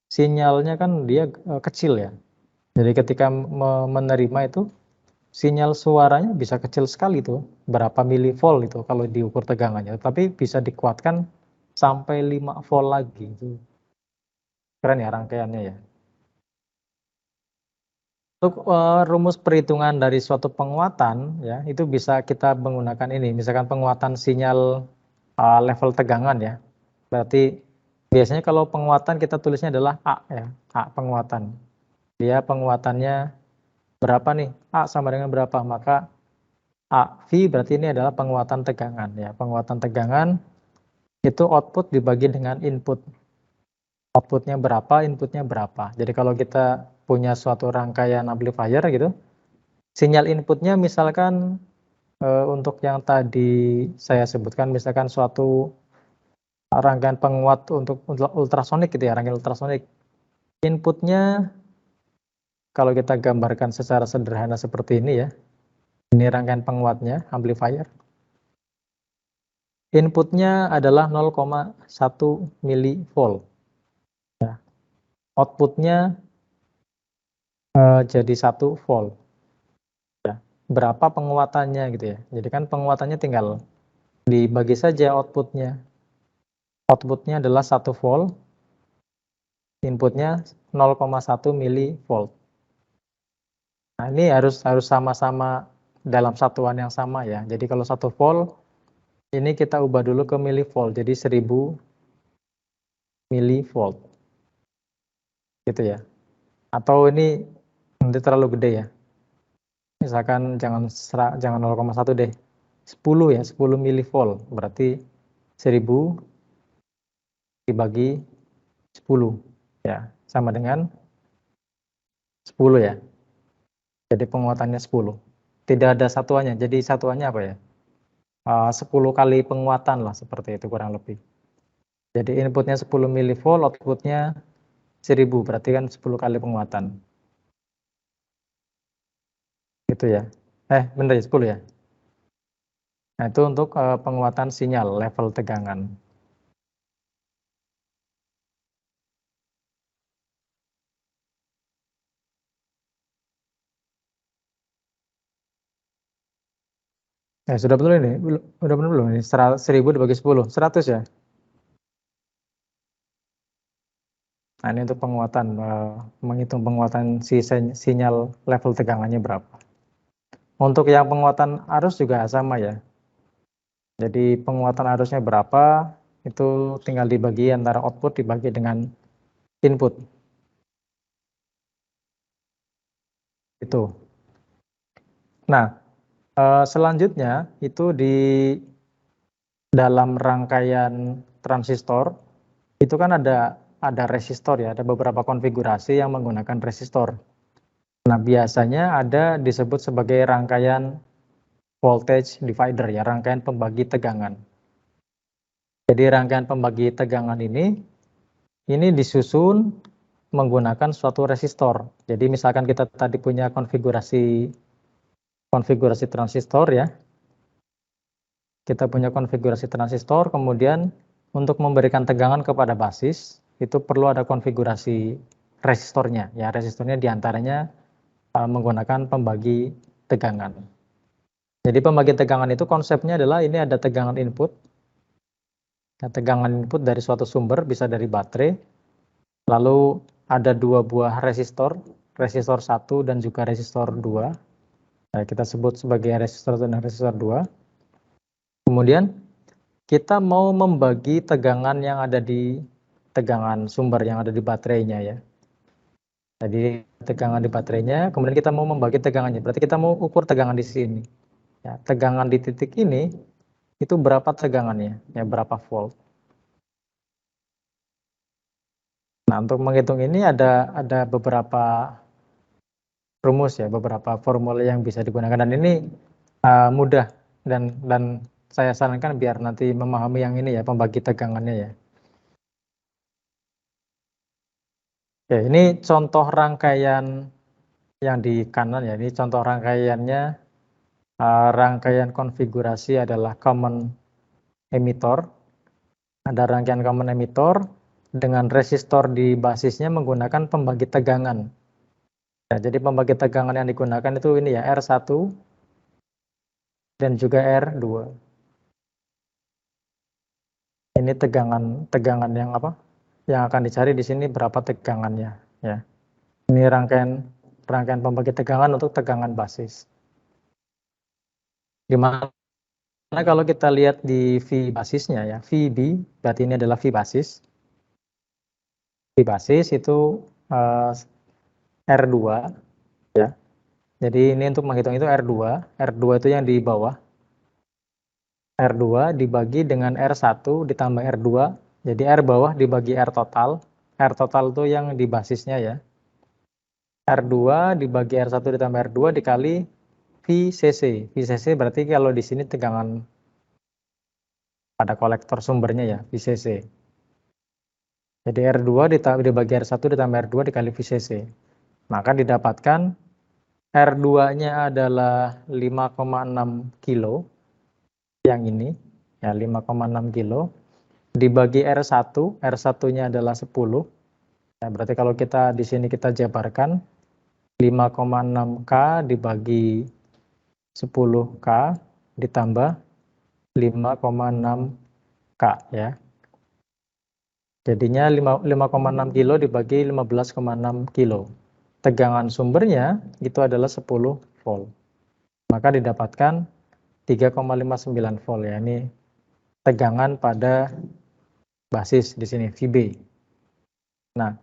sinyalnya kan dia kecil ya. Jadi ketika menerima itu sinyal suaranya bisa kecil sekali tuh, berapa milivolt itu kalau diukur tegangannya, tapi bisa dikuatkan sampai 5 volt lagi. Itu keren ya rangkaiannya ya. Untuk rumus perhitungan dari suatu penguatan ya, itu bisa kita menggunakan ini, misalkan penguatan sinyal level tegangan ya. Berarti biasanya kalau penguatan kita tulisnya adalah A ya, A penguatan. Dia penguatannya berapa nih? A sama dengan berapa? Maka A V berarti ini adalah penguatan tegangan ya. Penguatan tegangan itu output dibagi dengan input. Outputnya berapa, inputnya berapa. Jadi kalau kita punya suatu rangkaian amplifier gitu, sinyal inputnya misalkan untuk yang tadi saya sebutkan, misalkan suatu rangkaian penguat untuk ultrasonik gitu ya, rangkaian ultrasonik. Inputnya kalau kita gambarkan secara sederhana seperti ini ya, ini rangkaian penguatnya, amplifier. Inputnya adalah 0,1 milivolt. Ya. Outputnya jadi 1 volt. Ya. Berapa penguatannya gitu ya. Jadi kan penguatannya tinggal dibagi saja outputnya. Outputnya adalah 1 volt, inputnya 0,1 milivolt. Nah ini harus sama-sama dalam satuan yang sama ya. Jadi kalau 1 volt, ini kita ubah dulu ke milivolt, jadi 1000 milivolt. Gitu ya. Atau ini nanti terlalu gede ya. Misalkan jangan 0,1 deh. 10 ya, 10 milivolt. Berarti 1000 dibagi 10 ya. sama dengan 10 ya. Jadi penguatannya 10. Tidak ada satuannya. Jadi satuannya apa ya? 10 kali penguatan lah seperti itu kurang lebih. Jadi inputnya 10 milivolt, outputnya 1000, berarti kan 10 kali penguatan. Gitu ya. Bener ya, 10 ya. Nah, itu untuk penguatan sinyal level tegangan. Sudah betul ini? Udah benar belum ini? 1000 dibagi 10, 100 ya? Nah, ini untuk penguatan, menghitung penguatan sinyal level tegangannya berapa. Untuk yang penguatan arus juga sama ya. Jadi penguatan arusnya berapa, itu tinggal dibagi antara output dibagi dengan input. Itu. Nah, selanjutnya itu di dalam rangkaian transistor, itu kan ada resistor ya, ada beberapa konfigurasi yang menggunakan resistor. Nah, biasanya ada disebut sebagai rangkaian voltage divider ya, rangkaian pembagi tegangan. Jadi rangkaian pembagi tegangan ini disusun menggunakan suatu resistor. Jadi misalkan kita tadi punya konfigurasi transistor ya. Kita punya konfigurasi transistor, kemudian untuk memberikan tegangan kepada basis itu perlu ada konfigurasi resistornya. Ya, resistornya diantaranya menggunakan pembagi tegangan. Jadi pembagi tegangan itu konsepnya adalah ini ada tegangan input. Nah, tegangan input dari suatu sumber bisa dari baterai. Lalu ada dua buah resistor 1 dan juga resistor 2. Nah, kita sebut sebagai resistor 1 dan resistor 2. Kemudian kita mau membagi tegangan yang ada di tegangan sumber yang ada di baterainya ya. Jadi tegangan di baterainya, kemudian kita mau membagi tegangannya. Berarti kita mau ukur tegangan di sini. Ya, tegangan di titik ini itu berapa tegangannya? Ya, berapa volt. Nah, untuk menghitung ini ada beberapa rumus ya, beberapa formula yang bisa digunakan, dan ini mudah dan saya sarankan biar nanti memahami yang ini ya, pembagi tegangannya ya. Oke, ini contoh rangkaian yang di kanan ya, ini contoh rangkaiannya. Rangkaian konfigurasi adalah common emitter. Ada rangkaian common emitter dengan resistor di basisnya menggunakan pembagi tegangan. Ya, jadi pembagi tegangan yang digunakan itu ini ya, R1 dan juga R2. Ini tegangan yang apa? Yang akan dicari di sini berapa tegangannya ya. Ini rangkaian pembagi tegangan untuk tegangan basis. Gimana kalau kita lihat di V basisnya ya, VB berarti ini adalah V basis. V basis itu R2 ya. Jadi ini untuk menghitung itu R2. R2 itu yang di bawah. R2 dibagi dengan R1 ditambah R2. Jadi R bawah dibagi R total. R total itu yang di basisnya ya. R2 dibagi R1 ditambah R2 dikali VCC. VCC berarti kalau di sini tegangan pada kolektor sumbernya ya, VCC. Jadi R2 dibagi R1 ditambah R2 dikali VCC. Maka didapatkan R2-nya adalah 5,6 kilo. Yang ini ya, 5,6 kilo dibagi R1, R1-nya adalah 10. Ya, berarti kalau kita di sini kita jabarkan 5,6K dibagi 10K ditambah 5,6K ya. Jadinya 5,6 kilo dibagi 15,6 kilo. Tegangan sumbernya itu adalah 10 volt. Maka didapatkan 3,59 volt ya. Ini tegangan pada basis di sini VB. Nah,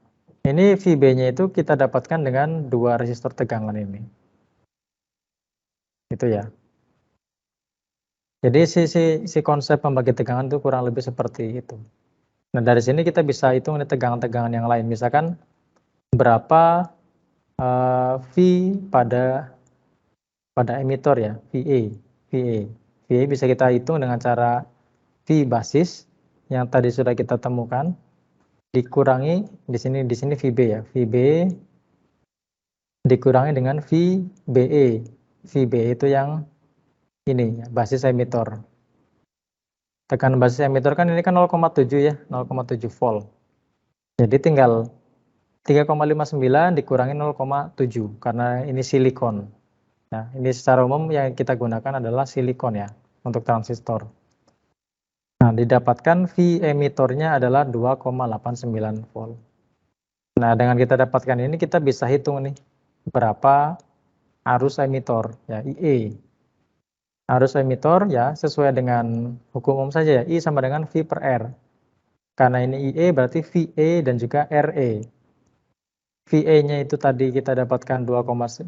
ini VB-nya itu kita dapatkan dengan dua resistor tegangan ini. Itu ya. Jadi si konsep pembagi tegangan itu kurang lebih seperti itu. Nah, dari sini kita bisa hitung ini tegangan-tegangan yang lain. Misalkan berapa V pada emitor ya, VA bisa kita hitung dengan cara V basis yang tadi sudah kita temukan dikurangi di sini VB ya, VB dikurangi dengan VBE. VBE itu yang ini ya, basis emitor. Tekanan basis emitor kan ini kan 0,7 ya, 0,7 volt. Jadi tinggal 3,59 dikurangi 0,7 karena ini silikon. Nah, ini secara umum yang kita gunakan adalah silikon ya untuk transistor. Nah, didapatkan V emitornya adalah 2,89 volt. Nah, dengan kita dapatkan ini kita bisa hitung nih berapa arus emitor ya, IE. Arus emitor ya sesuai dengan hukum umum saja ya, I sama dengan V per R. Karena ini IE berarti VE dan juga RE. VE-nya itu tadi kita dapatkan 2,89,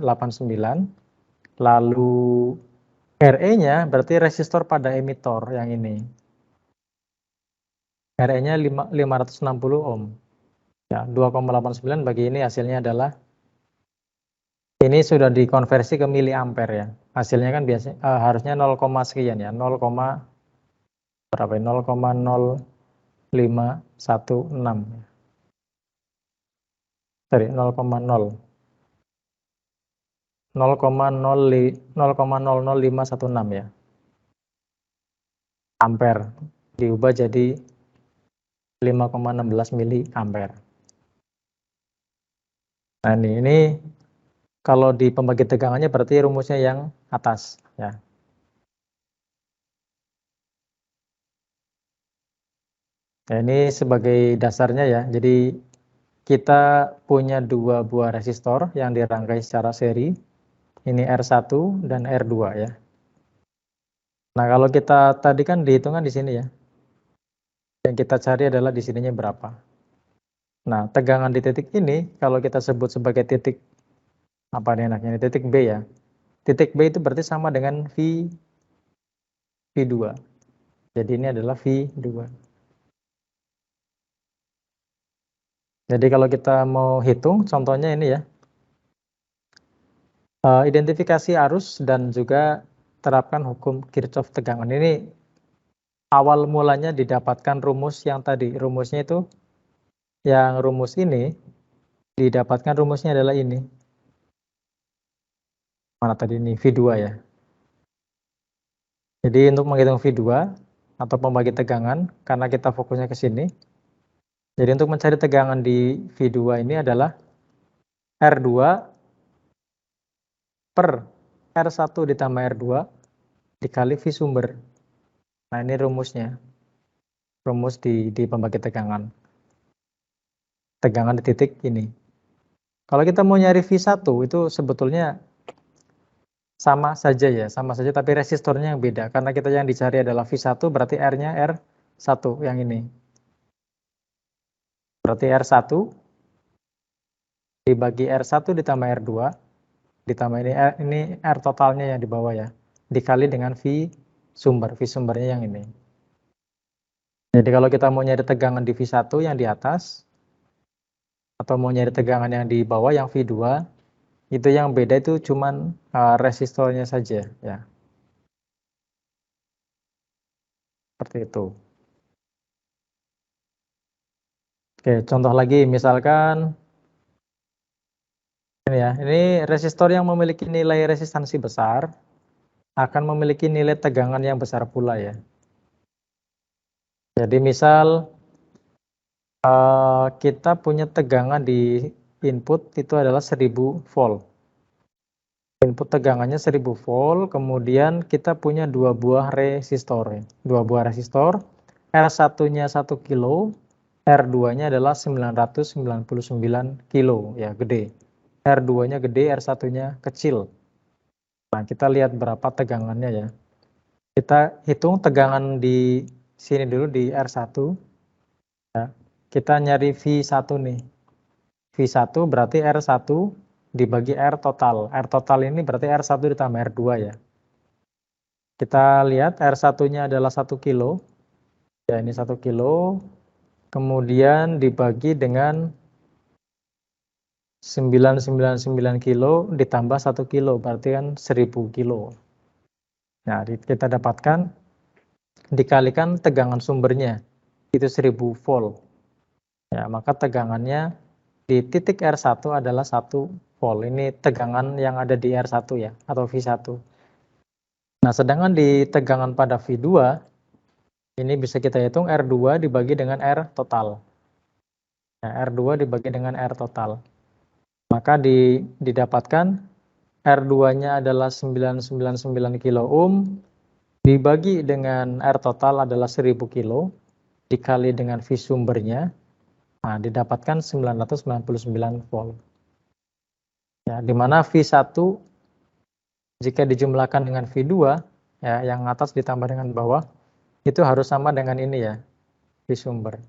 lalu RE-nya berarti resistor pada emitor yang ini. RE-nya 560 ohm. Ya, 2,89 bagi ini hasilnya adalah ini sudah dikonversi ke miliampere ya. Hasilnya kan biasanya harusnya 0, sekian ya, 0, berapa ya? 0,0516. Sorry, 0,00516 ya. Ampere diubah jadi 5,16 miliampere. Nah, ini kalau di pembagi tegangannya berarti rumusnya yang atas ya. Nah, ini sebagai dasarnya ya. Jadi kita punya dua buah resistor yang dirangkai secara seri. Ini R1 dan R2 ya. Nah, kalau kita tadi kan dihitungan di sini ya. Yang kita cari adalah di sininya berapa. Nah, tegangan di titik ini kalau kita sebut sebagai titik apa nih enaknya? Ini titik B ya. Titik B itu berarti sama dengan V2. Jadi ini adalah V2. Jadi kalau kita mau hitung, contohnya ini ya, identifikasi arus dan juga terapkan hukum Kirchhoff tegangan. Ini awal mulanya didapatkan rumus yang tadi. Rumusnya itu, yang rumus ini, didapatkan rumusnya adalah ini. Mana tadi ini? V2 ya. Jadi untuk menghitung V2 atau pembagi tegangan, karena kita fokusnya ke sini, jadi untuk mencari tegangan di V2 ini adalah R2 per R1 ditambah R2 dikali V sumber. Nah, ini rumusnya. Rumus di pembagi tegangan. Tegangan di titik ini. Kalau kita mau nyari V1 itu sebetulnya sama saja ya, sama saja tapi resistornya yang beda. Karena kita yang dicari adalah V1 berarti R-nya R1 yang ini. Berarti R1 dibagi R1 ditambah R2 ditambah ini R totalnya yang di bawah ya, dikali dengan V sumbernya yang ini. Jadi kalau kita mau nyari tegangan di V1 yang di atas, atau mau nyari tegangan yang di bawah yang V2, itu yang beda itu cuman resistornya saja ya. Seperti itu. Oke, contoh lagi misalkan ini ya, ini resistor yang memiliki nilai resistansi besar akan memiliki nilai tegangan yang besar pula ya. Jadi misal kita punya tegangan di input itu adalah 1000 volt. Input tegangannya 1000 volt, kemudian kita punya dua buah resistor. Dua buah resistor, R1-nya 1 kilo, R2-nya adalah 999 kilo, ya gede. R2-nya gede, R1-nya kecil. Nah, kita lihat berapa tegangannya ya. Kita hitung tegangan di sini dulu di R1. Ya. Kita nyari V1 nih. V1 berarti R1 dibagi R total. R total ini berarti R1 ditambah R2 ya. Kita lihat R1-nya adalah 1 kilo. Ya, ini 1 kilo. Kemudian dibagi dengan 999 kilo ditambah 1 kilo, berarti kan 1000 kilo. Nah, kita dapatkan dikalikan tegangan sumbernya, itu 1000 volt. Ya, maka tegangannya di titik R1 adalah 1 volt. Ini tegangan yang ada di R1 ya, atau V1. Nah, sedangkan di tegangan pada V2, ini bisa kita hitung R2 dibagi dengan R total. Nah, R2 dibagi dengan R total. Maka didapatkan R2-nya adalah 999 kilo ohm, dibagi dengan R total adalah 1000 kilo, dikali dengan V sumbernya, nah, didapatkan 999 volt. Ya, di mana V1 jika dijumlahkan dengan V2, ya, yang atas ditambah dengan bawah, itu harus sama dengan ini ya, V sumber.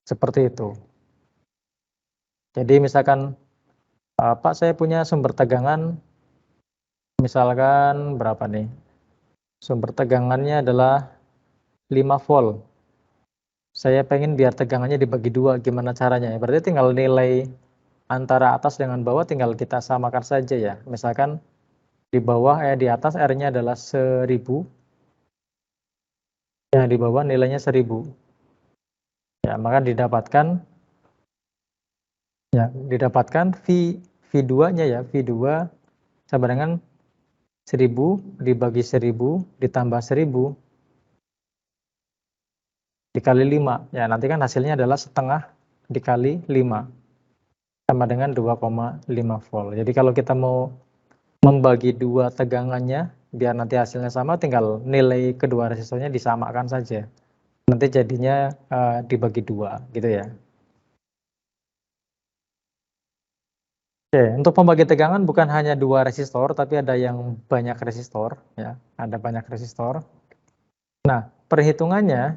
Seperti itu. Jadi misalkan, Pak, saya punya sumber tegangan, misalkan berapa nih? Sumber tegangannya adalah 5 volt. Saya pengen biar tegangannya dibagi 2, gimana caranya? Berarti tinggal nilai antara atas dengan bawah tinggal kita samakan saja ya. Misalkan di bawah, di atas R-nya adalah 1000, yang di bawah nilainya 1000. Ya, maka didapatkan V2-nya ya, V2 sama dengan 1000 dibagi 1000 ditambah 1000 dikali 5. Ya, nanti kan hasilnya adalah setengah dikali 5 sama dengan 2,5 volt. Jadi kalau kita mau membagi dua tegangannya biar nanti hasilnya sama, tinggal nilai kedua resistornya disamakan saja. Nanti jadinya dibagi 2 gitu ya. Oke, untuk pembagi tegangan bukan hanya 2 resistor, tapi ada yang banyak resistor ya, ada banyak resistor. Nah, perhitungannya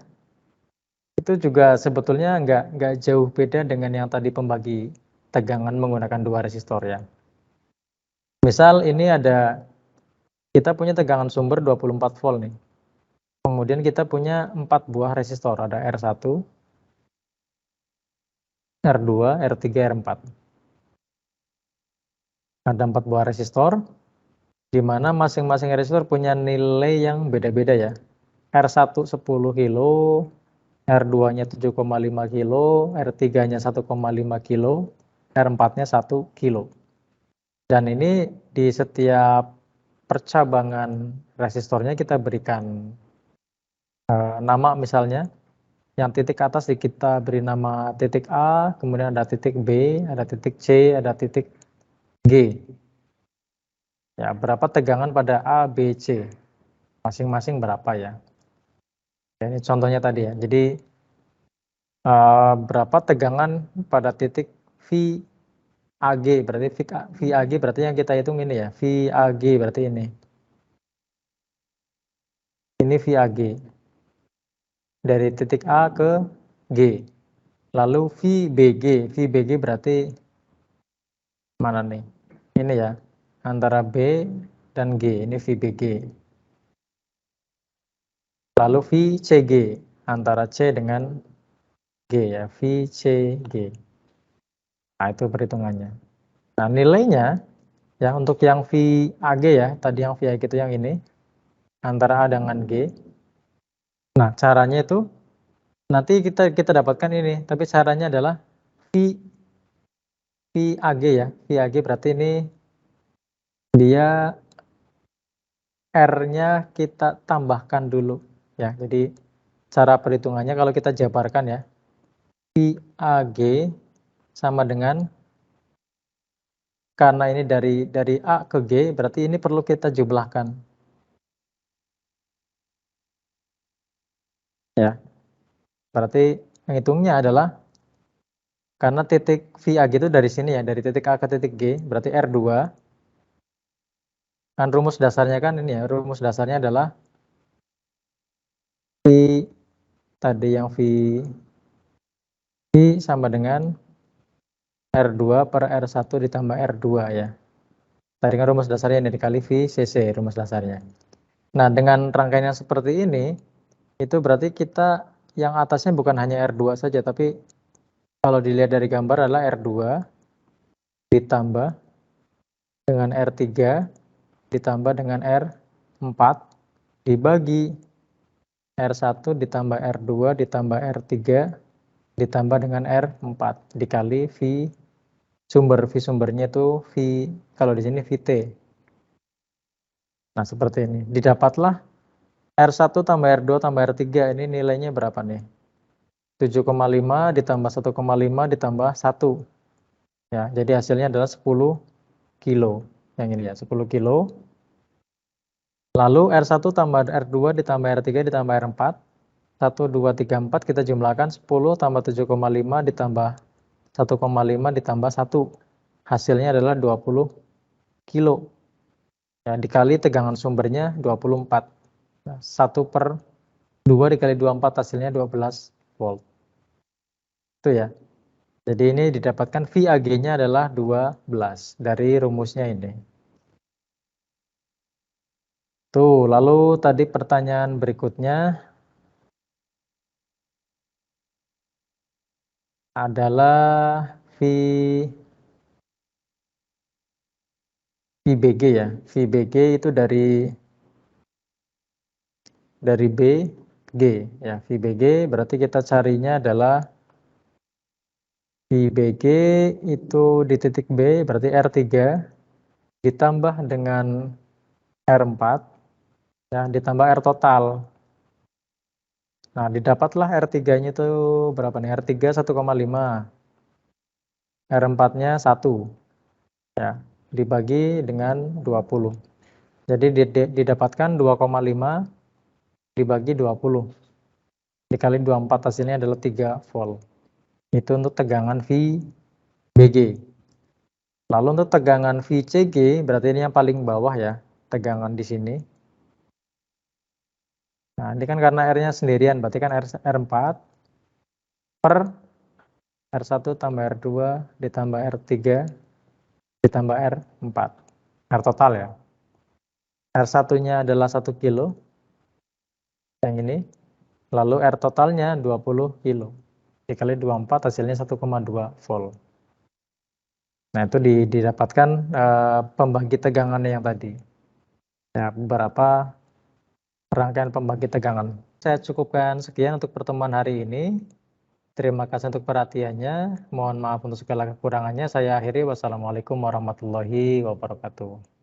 itu juga sebetulnya nggak jauh beda dengan yang tadi pembagi tegangan menggunakan 2 resistor ya. Misal ini kita punya tegangan sumber 24 volt nih. Kemudian kita punya 4 buah resistor, ada R1, R2, R3, R4. Ada 4 buah resistor, di mana masing-masing resistor punya nilai yang beda-beda ya. R1 10 kilo, R2-nya 7,5 kilo, R3-nya 1,5 kilo, R4-nya 1 kilo. Dan ini di setiap percabangan resistornya kita berikan nama misalnya. Yang titik atas kita beri nama titik A, kemudian ada titik B, ada titik C, ada titik G. Ya, berapa tegangan pada A, B, C? Masing-masing berapa ya? Ini contohnya tadi ya. Jadi berapa tegangan pada titik VAG, berarti VAG berarti yang kita hitung ini ya. VAG berarti ini. Ini VAG. Dari titik A ke G. Lalu VBG berarti mana nih? Ini ya, antara B dan G, ini VBG. Lalu VCG, antara C dengan G ya, VCG. Nah, itu perhitungannya. Nah, nilainya, ya untuk yang VAG ya, tadi yang VAG itu yang ini, antara A dengan G. Nah, caranya itu, nanti kita dapatkan ini, tapi caranya adalah VAG ya, VAG berarti ini dia R-nya kita tambahkan dulu ya. Jadi cara perhitungannya kalau kita jabarkan ya, VAG sama dengan, karena ini dari A ke G, berarti ini perlu kita jumlahkan. Ya. Berarti menghitungnya adalah karena titik VAG itu dari sini ya, dari titik A ke titik G, berarti R2. Kan rumus dasarnya kan ini ya, rumus dasarnya adalah V tadi yang V sama dengan R2 per R1 ditambah R2 ya. Tadi kan rumus dasarnya ini dikali VCC, rumus dasarnya. Nah, dengan rangkaian yang seperti ini, itu berarti kita yang atasnya bukan hanya R2 saja, tapi Kalau dilihat dari gambar adalah R2 ditambah dengan R3 ditambah dengan R4 dibagi R1 ditambah R2 ditambah R3 ditambah dengan R4 dikali V sumbernya itu V, kalau di sini VT. Nah, seperti ini. Didapatlah R1 tambah R2 tambah R3, ini nilainya berapa nih? 7,5 ditambah 1,5 ditambah 1. Ya, jadi hasilnya adalah 10 kilo. Yang ini ya, 10 kilo. Lalu R1 tambah R2 ditambah R3 ditambah R4. 1, 2, 3, 4 kita jumlahkan 10 tambah 7,5 ditambah 1,5 ditambah 1. Hasilnya adalah 20 kilo. Ya, dikali tegangan sumbernya 24. Nah, 1/2 dikali 24 hasilnya 12 volt. Itu ya. Jadi ini didapatkan VAG-nya adalah 12 dari rumusnya ini. Tuh, lalu tadi pertanyaan berikutnya adalah VBG ya. VBG itu dari BG ya. VBG berarti kita carinya adalah VBG itu di titik B berarti R3 ditambah dengan R4 ya, ditambah R total. Nah, didapatlah R3-nya itu berapa nih? R3 1,5. R4-nya 1. Ya, dibagi dengan 20. Jadi didapatkan 2,5 dibagi 20. Dikali 24 hasilnya adalah 3 volt. Itu untuk tegangan VBG. Lalu untuk tegangan VCG, berarti ini yang paling bawah ya, tegangan di sini. Nah, ini kan karena R-nya sendirian, berarti kan R4 per R1 tambah R2 ditambah R3 ditambah R4. R total ya. R1-nya adalah 1 kilo, yang ini. Lalu R totalnya 20 kilo. Dikali 24 hasilnya 1,2 volt. Nah, itu didapatkan pembagi tegangannya yang tadi. Ya, beberapa rangkaian pembagi tegangan. Saya cukupkan sekian untuk pertemuan hari ini. Terima kasih untuk perhatiannya. Mohon maaf untuk segala kekurangannya. Saya akhiri. Wassalamualaikum warahmatullahi wabarakatuh.